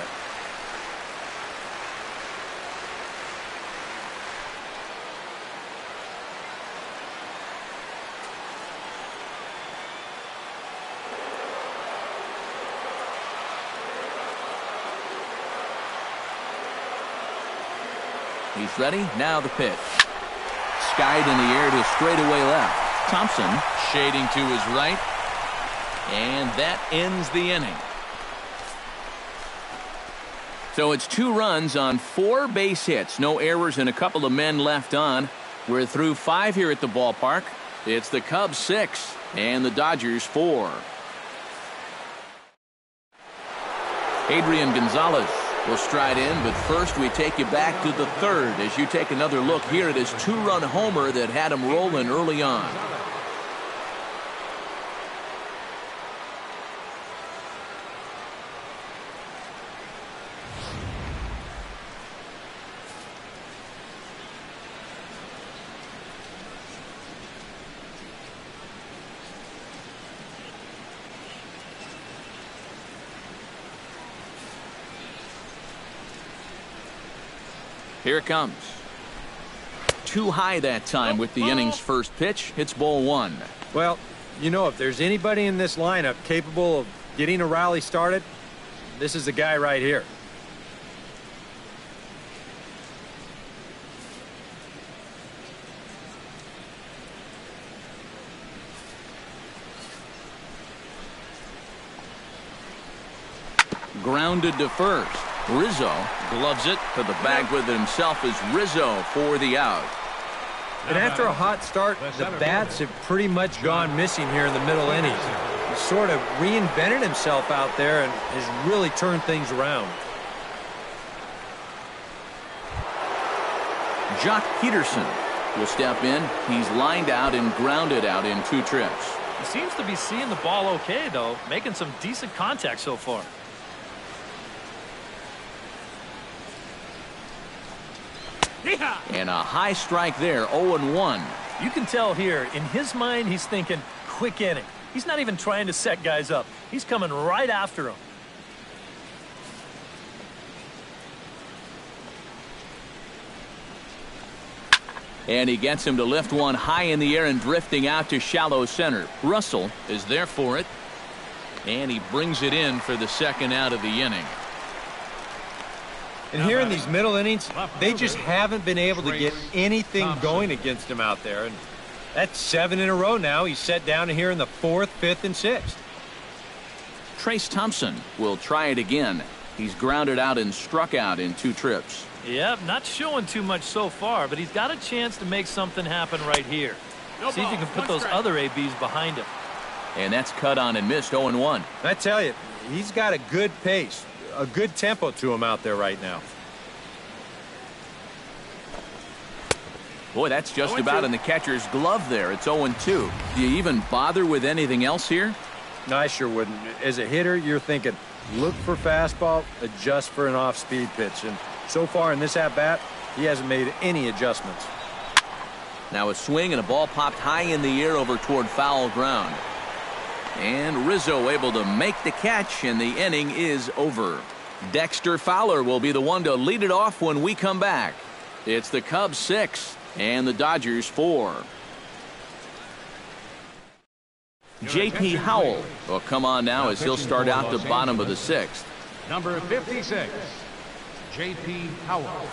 He's ready. Now the pitch. Skied in the air to straightaway left. Thompson shading to his right. And that ends the inning. So it's 2 runs on 4 base hits. No errors and a couple of men left on. We're through 5 here at the ballpark. It's the Cubs 6 and the Dodgers 4. Adrian Gonzalez will stride in, but first we take you back to the 3rd as you take another look here at his 2-run homer that had him rolling early on. Here it comes. Too high that time with the inning's first pitch. It's ball 1. Well, you know, if there's anybody in this lineup capable of getting a rally started, this is the guy right here. Grounded to first. Rizzo gloves it to the bag with it himself as Rizzo for the out. And after a hot start, the bats have pretty much gone missing here in the middle innings. He's sort of reinvented himself out there and has really turned things around. Jock Peterson will step in. He's lined out and grounded out in 2 trips. He seems to be seeing the ball okay, though, making some decent contact so far. And a high strike there, 0-1. You can tell here, in his mind, he's thinking quick inning. He's not even trying to set guys up. He's coming right after them. And he gets him to lift one high in the air and drifting out to shallow center. Russell is there for it. And he brings it in for the 2nd out of the inning. And here in these middle innings, they just haven't been able to get anything going against him out there. And that's 7 in a row now. He's set down here in the 4th, 5th, and 6th. Trace Thompson will try it again. He's grounded out and struck out in 2 trips. Yep, not showing too much so far, but he's got a chance to make something happen right here. See if he can put those other ABs behind him. And that's cut on and missed, 0-1. I tell you, he's got a good pace. A good tempo to him out there right now. Boy, that's just about in the catcher's glove there. It's 0-2. Do you even bother with anything else here? No, I sure wouldn't. As a hitter, you're thinking, look for fastball, adjust for an off-speed pitch. And so far in this at-bat, he hasn't made any adjustments. Now a swing and a ball popped high in the air over toward foul ground. And Rizzo able to make the catch, and the inning is over. Dexter Fowler will be the one to lead it off when we come back. It's the Cubs 6 and the Dodgers 4. J.P. Howell will come on now as he'll start out the bottom of the 6th. Number 56, J.P. Howell.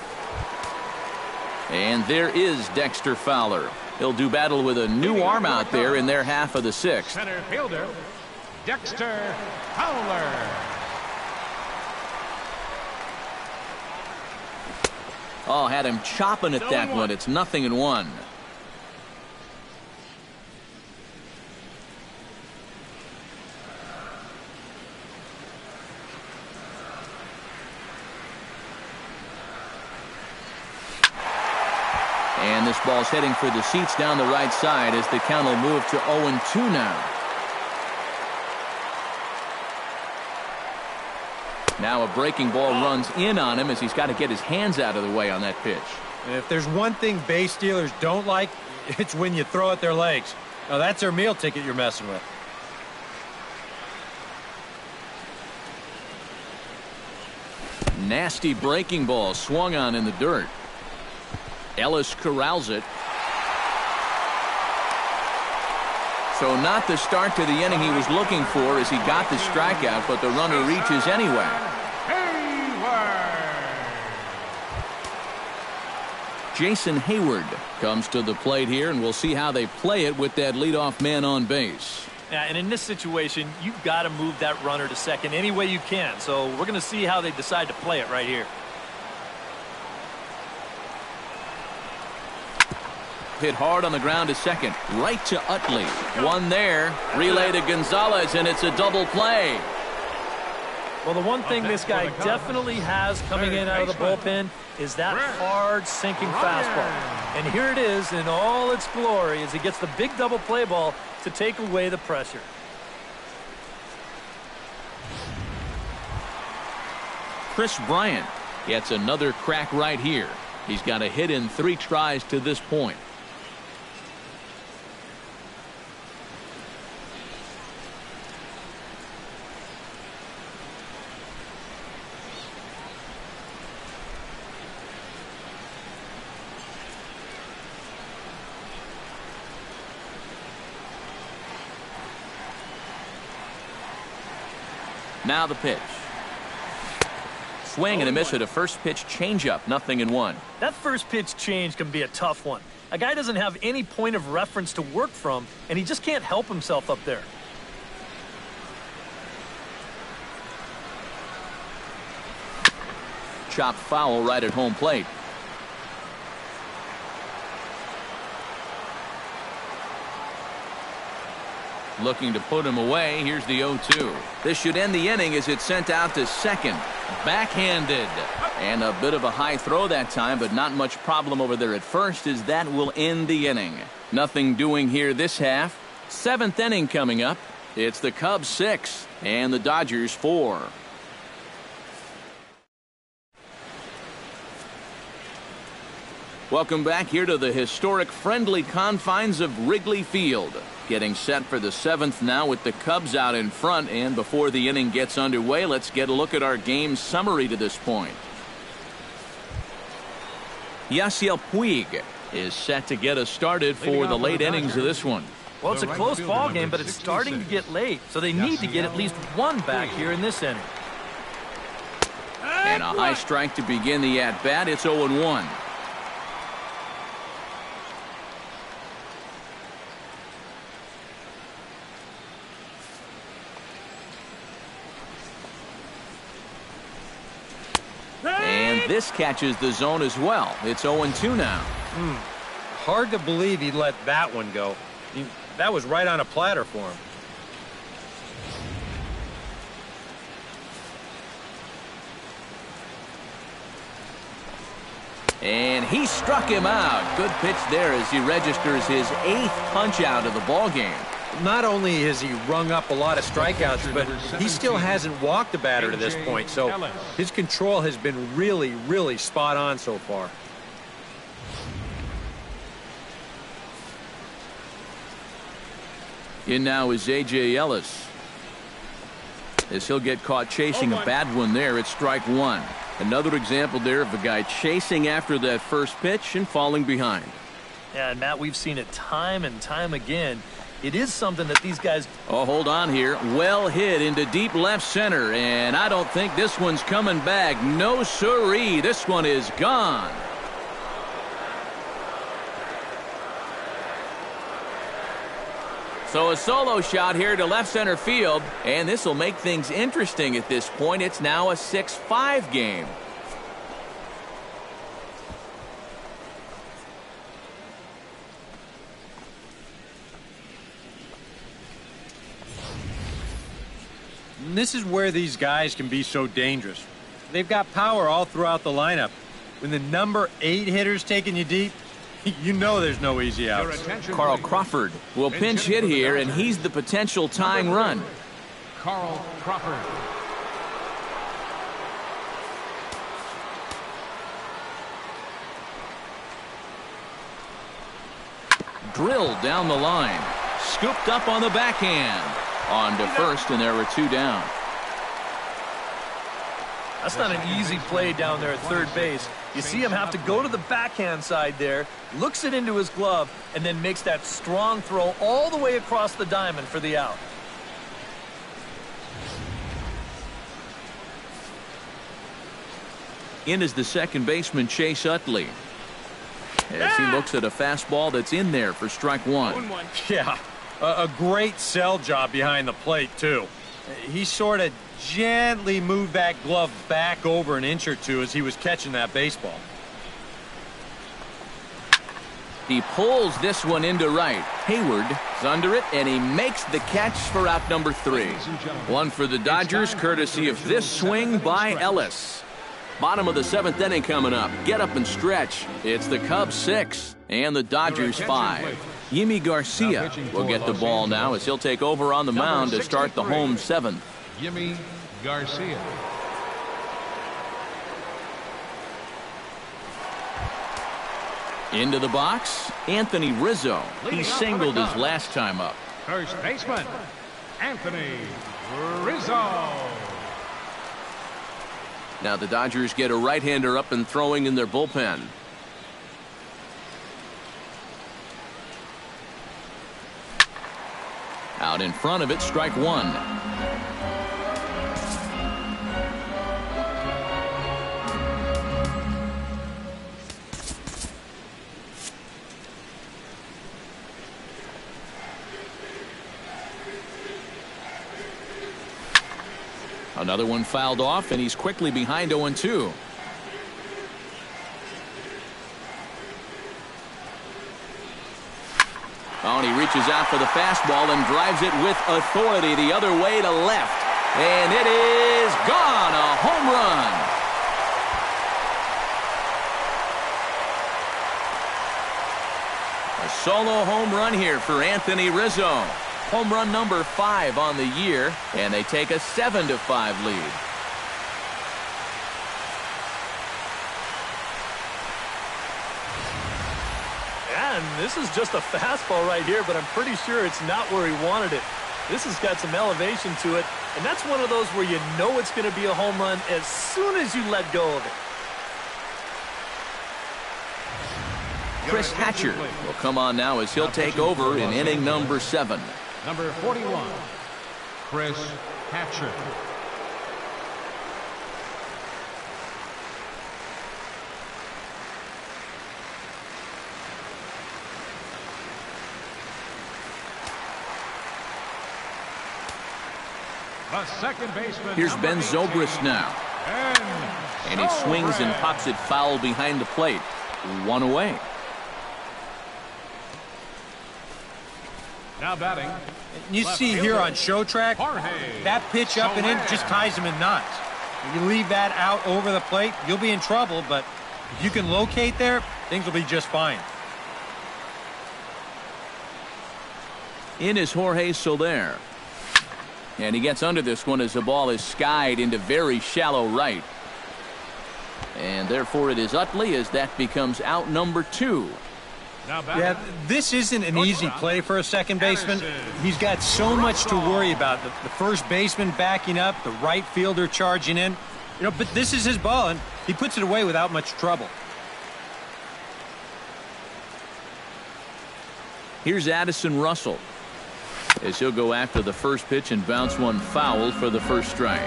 And there is Dexter Fowler. He'll do battle with a new arm out there in their half of the 6th. Center fielder, Dexter Fowler. Oh, had him chopping at that one. It's 0-1. And this ball's heading for the seats down the right side as the count will move to 0-2 now. Now a breaking ball runs in on him as he's got to get his hands out of the way on that pitch. And if there's one thing base stealers don't like, it's when you throw at their legs. Now that's their meal ticket you're messing with. Nasty breaking ball swung on in the dirt. Ellis corrals it. So not the start to the inning he was looking for as he got the strikeout, but the runner reaches anyway. Jason Hayward comes to the plate here, and we'll see how they play it with that leadoff man on base. Yeah, and in this situation, you've got to move that runner to second any way you can. So we're going to see how they decide to play it right here. hit hard on the ground to second. Right to Utley. One there. Relay to Gonzalez, and it's a double play. Well, the one thing this guy definitely has coming in out of the bullpen is that hard sinking fastball. And here it is in all its glory as he gets the big double play ball to take away the pressure. Chris Bryant gets another crack right here. He's got a hit in 3 tries to this point. Now the pitch. Swing and a miss at a first pitch changeup. 0-1. That first pitch change can be a tough one. A guy doesn't have any point of reference to work from, and he just can't help himself up there. Chopped foul right at home plate. Looking to put him away. Here's the 0-2. This should end the inning as it's sent out to second. Backhanded. And a bit of a high throw that time, but not much problem over there at first, as that will end the inning. Nothing doing here this half. 7th inning coming up. It's the Cubs 6 and the Dodgers 4. Welcome back here to the historic friendly confines of Wrigley Field. Getting set for the 7th now with the Cubs out in front, and before the inning gets underway, let's get a look at our game summary to this point. Yasiel Puig is set to get us started for the late innings of this one. Well, it's a close ball game, but it's starting to get late, so they need to get at least one back here in this inning. And a high strike to begin the at-bat. It's 0-1. And this catches the zone as well. It's 0-2 now. Hard to believe he let that one go. That was right on a platter for him. And he struck him out. Good pitch there as he registers his 8th punch out of the ball game. Not only has he rung up a lot of strikeouts, but he still hasn't walked a batter to this point, so his control has been really, really spot on so far. In now is A.J. Ellis. As he'll get caught chasing a bad one there, it's strike 1. Another example there of a guy chasing after that first pitch and falling behind. Yeah, and Matt, we've seen it time and time again. It is something that these guys... Oh, hold on here. Well hit into deep left center, and I don't think this one's coming back. No siree. This one is gone. So a solo shot here to left center field, and this will make things interesting at this point. It's now a 6-5 game. And this is where these guys can be so dangerous. They've got power all throughout the lineup. When the number 8 hitter's taking you deep, you know there's no easy outs. Carl Crawford will pinch hit here, and he's the potential tying run. Carl Crawford. Drilled down the line. Scooped up on the backhand. On to first, and there were 2 down. That's not an easy play down there at third base. You see him have to go to the backhand side there, looks it into his glove, and then makes that strong throw all the way across the diamond for the out. In is the second baseman, Chase Utley. As he looks at a fastball that's in there for strike 1. Yeah, a great sell job behind the plate, too. He sort of gently moved that glove back over an inch or two as he was catching that baseball. He pulls this one into right. Hayward is under it, and he makes the catch for out number 3. One for the Dodgers, courtesy of this swing by Ellis. Bottom of the 7th inning coming up. Get up and stretch. It's the Cubs 6 and the Dodgers 5. Yimi Garcia will get the ball now as he'll take over on the mound to start the home 7th. Yimi Garcia. Into the box, Anthony Rizzo. He singled his last time up. First baseman, Anthony Rizzo. Now the Dodgers get a right-hander up and throwing in their bullpen. Out in front of it, strike 1. Another one fouled off, and he's quickly behind 0-2. Oh, and he reaches out for the fastball and drives it with authority the other way to left. And it is gone. A home run. A solo home run here for Anthony Rizzo. Home run number 5 on the year, and they take a 7-5 lead. And this is just a fastball right here, but I'm pretty sure it's not where he wanted it. This has got some elevation to it, and that's one of those where you know it's going to be a home run as soon as you let go of it. Chris Hatcher will come on now as he'll take over in inning number 7. Number 41, Chris Hatcher. The second baseman. Here's Ben Zobrist now. And he swings and pops it foul behind the plate. 1 away. Now batting. You see here on show track, that pitch up and in just ties him in knots. If you leave that out over the plate, you'll be in trouble, but if you can locate there, things will be just fine. In is Jorge Soler. And he gets under this one as the ball is skied into very shallow right. And therefore it is Utley as that becomes out number 2. Yeah, this isn't an easy play for a second baseman. He's got so much to worry about. The first baseman backing up, the right fielder charging in. But this is his ball, and he puts it away without much trouble. Here's Addison Russell as he'll go after the first pitch and bounce one foul for the first strike.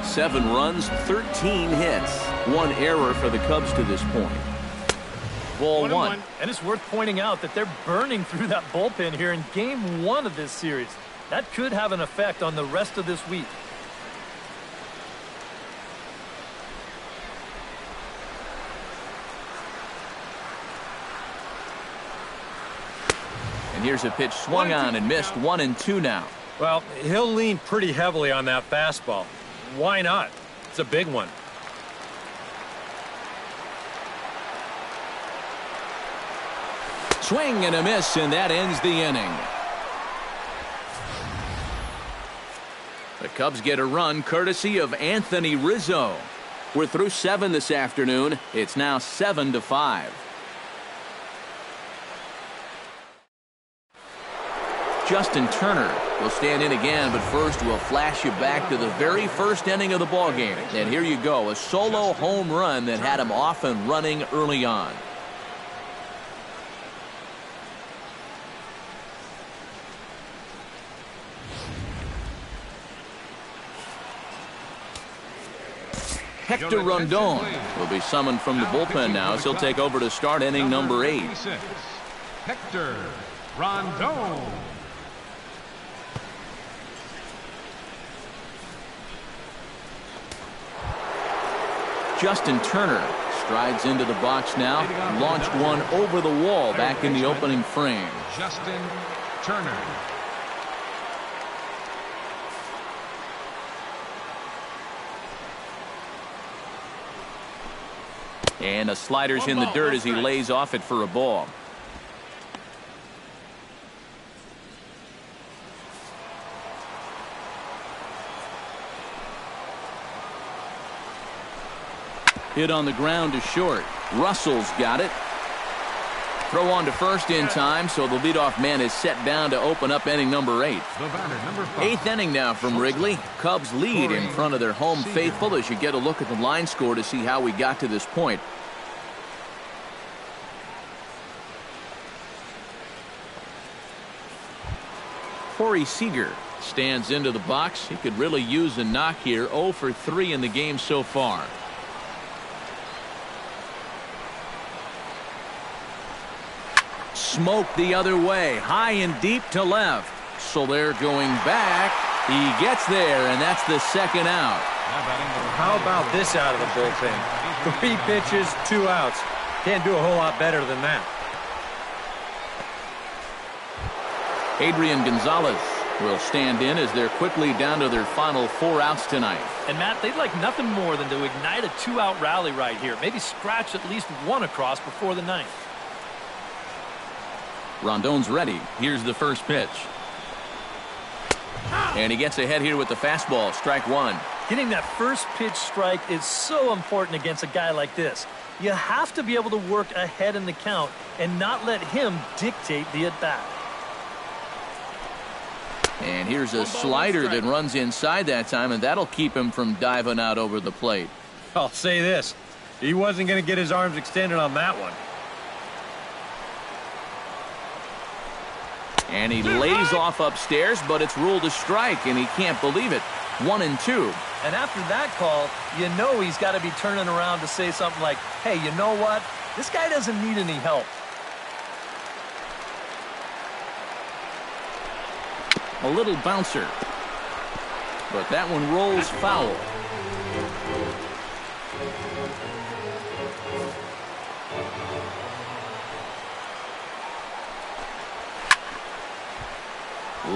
7 runs, 13 hits, 1 error for the Cubs to this point. Ball 1. And it's worth pointing out that they're burning through that bullpen here in game 1 of this series. That could have an effect on the rest of this week. And here's a pitch swung on and missed. 1-2 now. Well, he'll lean pretty heavily on that fastball. Why not? It's a big one. Swing and a miss, and that ends the inning. The Cubs get a run courtesy of Anthony Rizzo. We're through 7 this afternoon. It's now 7-5. Justin Turner will stand in again, but first we'll flash you back to the very first inning of the ballgame. And here you go, a solo home run that had him off and running early on. Hector Rondon will be summoned from the bullpen now as he'll take over to start inning number 8. Hector Rondon. Justin Turner strides into the box now. Launched one over the wall back in the opening frame. Justin Turner. And a slider's in the dirt as he lays off it for a ball. Hit on the ground to short. Russell's got it. Throw on to first in time, so the leadoff man is set down to open up inning number 8. Eighth inning now from Wrigley. Cubs lead in front of their home faithful as you get a look at the line score to see how we got to this point. Corey Seager stands into the box. He could really use a knock here. 0 for 3 in the game so far. Smoke the other way, high and deep to left. So they're going back. He gets there, and that's the second out. How about this out of the bullpen? 3 pitches, 2 outs. Can't do a whole lot better than that. Adrian Gonzalez will stand in as they're quickly down to their final 4 outs tonight. And Matt, they'd like nothing more than to ignite a 2-out rally right here. Maybe scratch at least 1 across before the 9th. Rondon's ready. Here's the first pitch. And he gets ahead here with the fastball. Strike 1. Getting that first pitch strike is so important against a guy like this. You have to be able to work ahead in the count and not let him dictate the at-bat. And here's a slider that runs inside that time, and that'll keep him from diving out over the plate. I'll say this. He wasn't going to get his arms extended on that one. And he lays off upstairs, but it's ruled a strike, and he can't believe it. 1-2. And after that call, you know he's got to be turning around to say something like, hey, you know what? This guy doesn't need any help. A little bouncer. But that one rolls foul.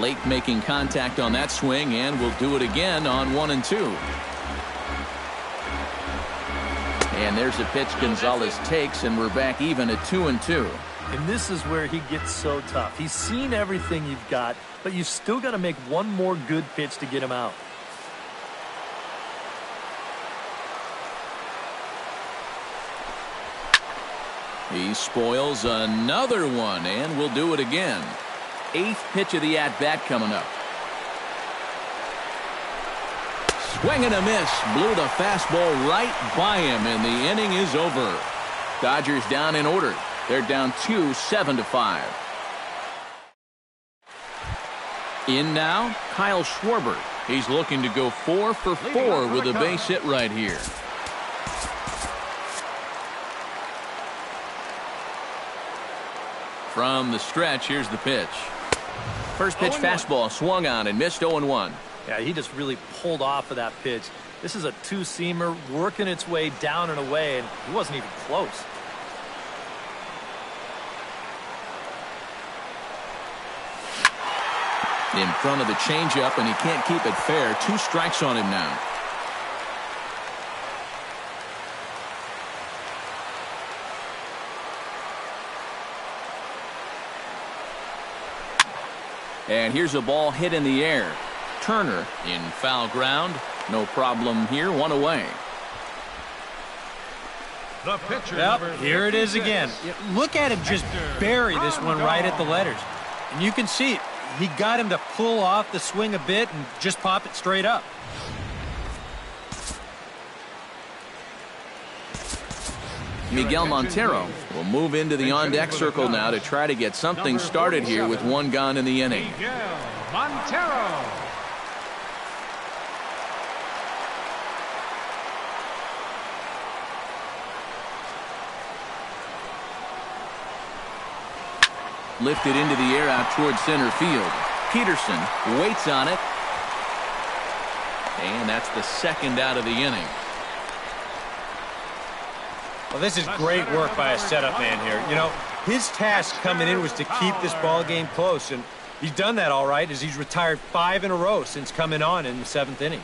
Late making contact on that swing, and we'll do it again on 1-2. And there's a pitch Gonzalez takes, and we're back even at 2-2. And this is where he gets so tough. He's seen everything you've got, but you've still got to make one more good pitch to get him out. He spoils another one, and we'll do it again. 8th pitch of the at-bat coming up. Swing and a miss. Blew the fastball right by him, and the inning is over. Dodgers down in order. They're down 2, 7-5. In now, Kyle Schwarber. He's looking to go 4 for 4 with a base hit right here. From the stretch, here's the pitch. First pitch fastball swung on and missed. 0-1. Yeah, he just really pulled off of that pitch. This is a 2-seamer working its way down and away, and he wasn't even close. In front of the changeup, and he can't keep it fair. 2 strikes on him now. And here's a ball hit in the air. Turner in foul ground. No problem here. 1 away. The pitcher. Yep, here it is again. Look at him just bury this one right at the letters. And you can see it. He got him to pull off the swing a bit and just pop it straight up. Miguel Montero will move into the on-deck circle now to try to get something started here with 1 gone in the inning. Miguel Montero. Lifted into the air out towards center field. Peterson waits on it. And that's the second out of the inning. Well, this is great work by a setup man here. You know, his task coming in was to keep this ball game close, and he's done that all right as he's retired 5 in a row since coming on in the 7th inning.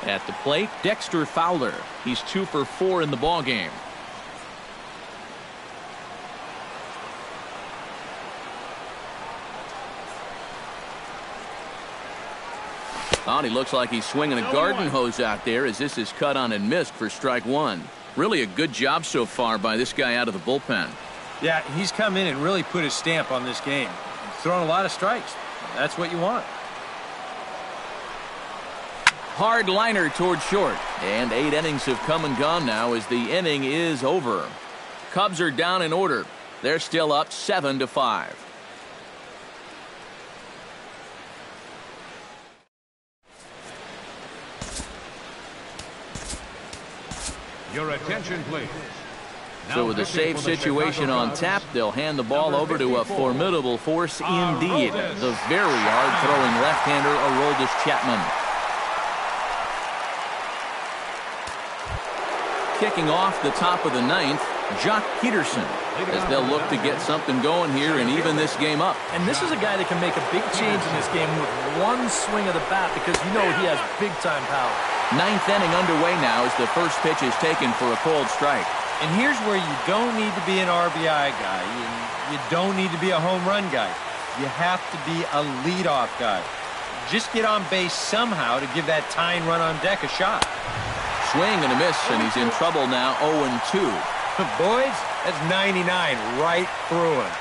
At the plate, Dexter Fowler. He's 2 for 4 in the ball game. Oh, he looks like he's swinging a garden hose out there as this is cut on and missed for strike 1. Really a good job so far by this guy out of the bullpen. Yeah, he's come in and really put his stamp on this game. He's thrown a lot of strikes. That's what you want. Hard liner toward short. And 8 innings have come and gone now as the inning is over. Cubs are down in order. They're still up 7-5. Your attention, please. So with a safe situation on tap, they'll hand the ball over to a formidable force indeed. The very hard-throwing left-hander, Aroldis Chapman. Kicking off the top of the 9th, Jock Peterson, as they'll look to get something going here and even this game up. And this is a guy that can make a big change in this game with one swing of the bat because you know he has big-time power. 9th inning underway now as the first pitch is taken for a cold strike. And here's where you don't need to be an RBI guy. You don't need to be a home run guy. You have to be a leadoff guy. Just get on base somehow to give that tying run on deck a shot. Swing and a miss, and he's in trouble now, 0-2. Boys, that's 99 right through him.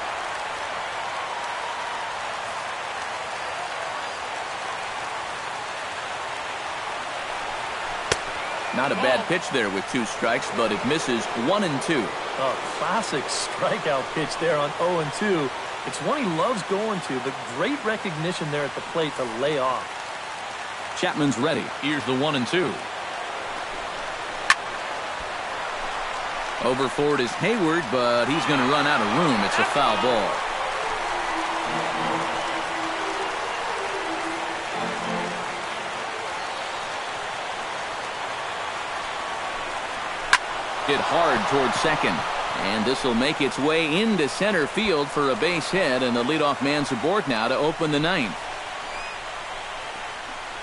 Not a bad pitch there with 2 strikes, but it misses 1-2. Oh, classic strikeout pitch there on 0-2. It's one he loves going to, but great recognition there at the plate to lay off. Chapman's ready. Here's the 1-2. Over for it is Hayward, but he's going to run out of room. It's a foul ball. Hit hard towards second. And this will make its way into center field for a base hit, and the leadoff man's aboard now to open the 9th.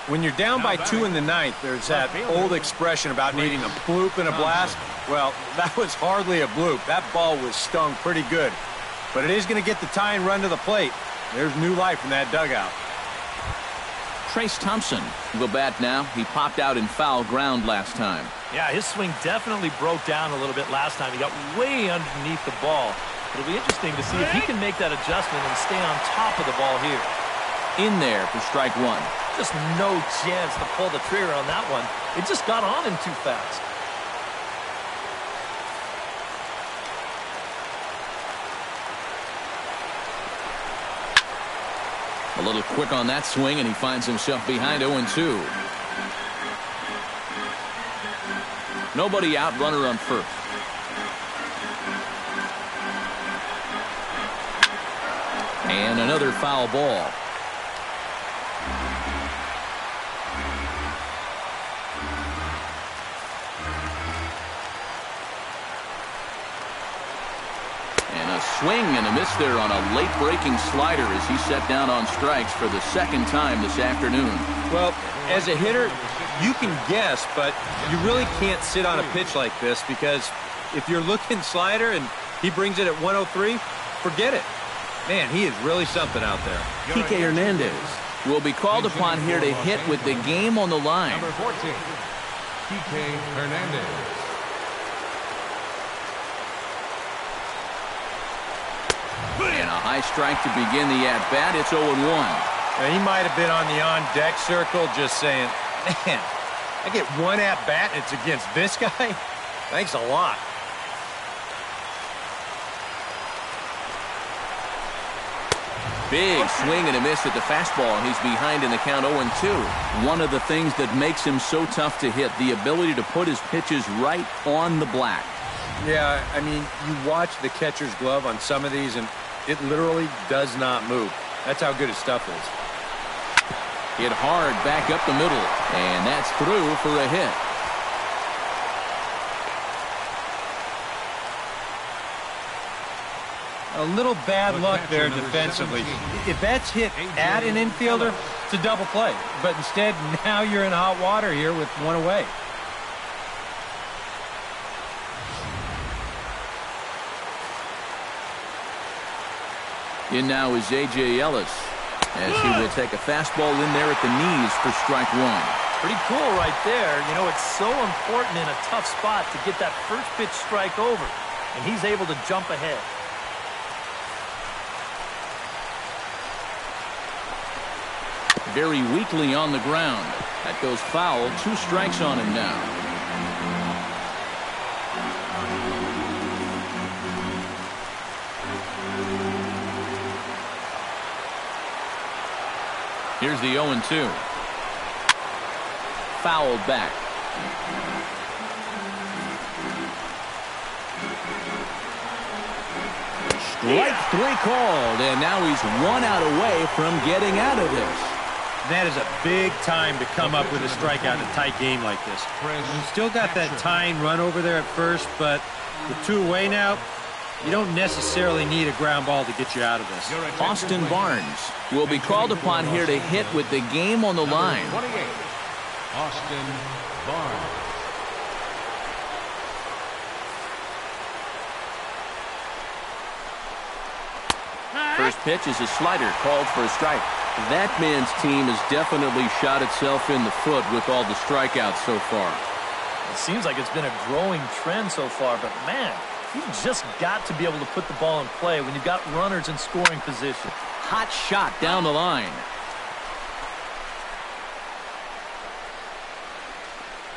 When you're down by 2 in the 9th, there's that old expression about needing a bloop and a blast. Well, that was hardly a bloop. That ball was stung pretty good. But it is going to get the tying run to the plate. There's new life in that dugout. Trace Thompson will bat now. He popped out in foul ground last time. Yeah, his swing definitely broke down a little bit last time. He got way underneath the ball. It'll be interesting to see if he can make that adjustment and stay on top of the ball here. In there for strike 1. Just no chance to pull the trigger on that one. It just got on him too fast. A little quick on that swing, and he finds himself behind 0-2. Nobody out, runner on first. And another foul ball. Swing and a miss there on a late breaking slider as he set down on strikes for the 2nd time this afternoon. Well, as a hitter, you can guess, but you really can't sit on a pitch like this because if you're looking slider and he brings it at 103, forget it. Man, he is really something out there. Kike Hernandez will be called upon here to hit with the game on the line. Number 14, Kike Hernandez. And a high strike to begin the at-bat. It's 0-1. Now, he might have been on the on-deck circle just saying, man, I get one at-bat and it's against this guy? Thanks a lot. Big swing and a miss at the fastball, and he's behind in the count 0-2. One of the things that makes him so tough to hit, the ability to put his pitches right on the black. Yeah, I mean, you watch the catcher's glove on some of these, and it literally does not move. That's how good his stuff is. Hit hard back up the middle, and that's through for a hit. A little bad luck there defensively. If that's hit at an infielder, it's a double play. But instead, now you're in hot water here with one away. In now is A.J. Ellis, as he will take a fastball in there at the knees for strike one. Pretty cool right there. You know, it's so important in a tough spot to get that first pitch strike over, and he's able to jump ahead. Very weakly on the ground. That goes foul. 2 strikes on him now. Here's the 0-2. Fouled back. Strike 3 called, and now he's 1 out away from getting out of this. That is a big time to come up with a strikeout in a tight game like this. You still got that tying run over there at first, but with 2 away now, you don't necessarily need a ground ball to get you out of this. Austin Barnes will be called upon here to hit with the game on the line. 28, Austin Barnes. First pitch is a slider called for a strike. That man's team has definitely shot itself in the foot with all the strikeouts so far. It seems like it's been a growing trend so far, but man, you've just got to be able to put the ball in play when you've got runners in scoring position. Hot shot down the line.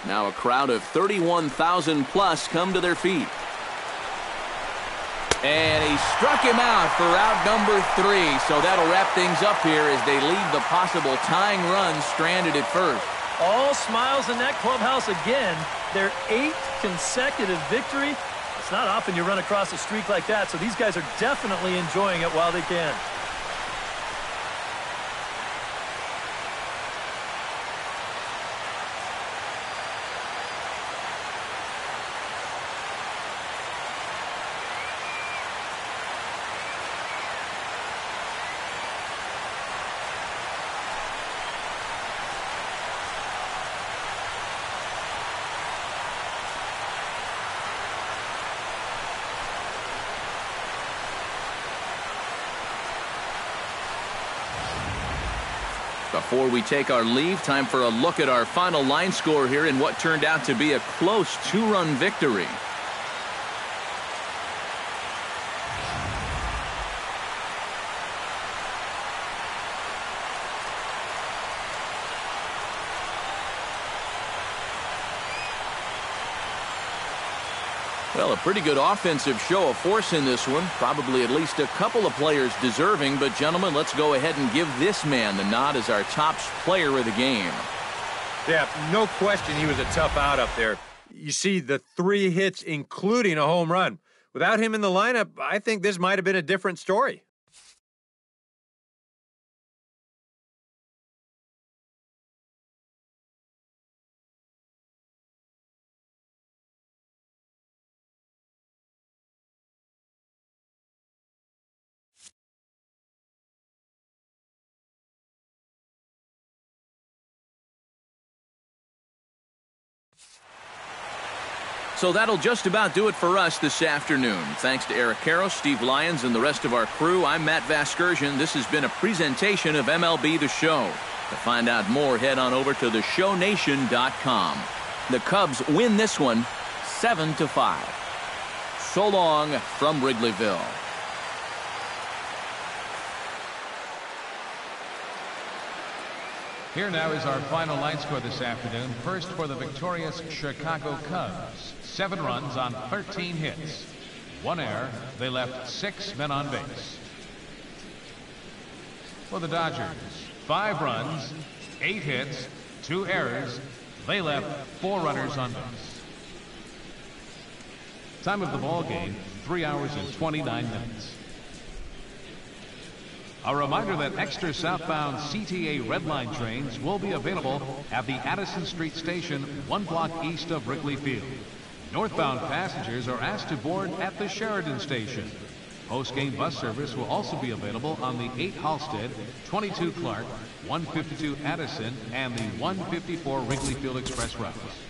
Now a crowd of 31,000 plus come to their feet. And he struck him out for out number 3. So that'll wrap things up here as they leave the possible tying run stranded at first. All smiles in that clubhouse again. Their 8th consecutive victory. It's not often you run across a streak like that, so these guys are definitely enjoying it while they can. Before we take our leave, time for a look at our final line score here in what turned out to be a close 2-run victory. Well, a pretty good offensive show of force in this one. Probably at least a couple of players deserving. But, gentlemen, let's go ahead and give this man the nod as our top player of the game. Yeah, no question he was a tough out up there. You see the 3 hits, including a home run. Without him in the lineup, I think this might have been a different story. So that'll just about do it for us this afternoon. Thanks to Eric Karros, Steve Lyons, and the rest of our crew. I'm Matt Vasgersian. This has been a presentation of MLB The Show. To find out more, head on over to theshownation.com. The Cubs win this one 7-5. So long from Wrigleyville. Here now is our final line score this afternoon. First for the victorious Chicago Cubs. 7 runs on 13 hits. 1 error. They left 6 men on base. For the Dodgers, 5 runs, 8 hits, 2 errors. They left 4 runners on base. Time of the ball game, 3 hours and 29 minutes. A reminder that extra southbound CTA Red Line trains will be available at the Addison Street Station 1 block east of Wrigley Field. Northbound passengers are asked to board at the Sheridan Station. Post-game bus service will also be available on the 8 Halstead, 22 Clark, 152 Addison, and the 154 Wrigley Field Express routes.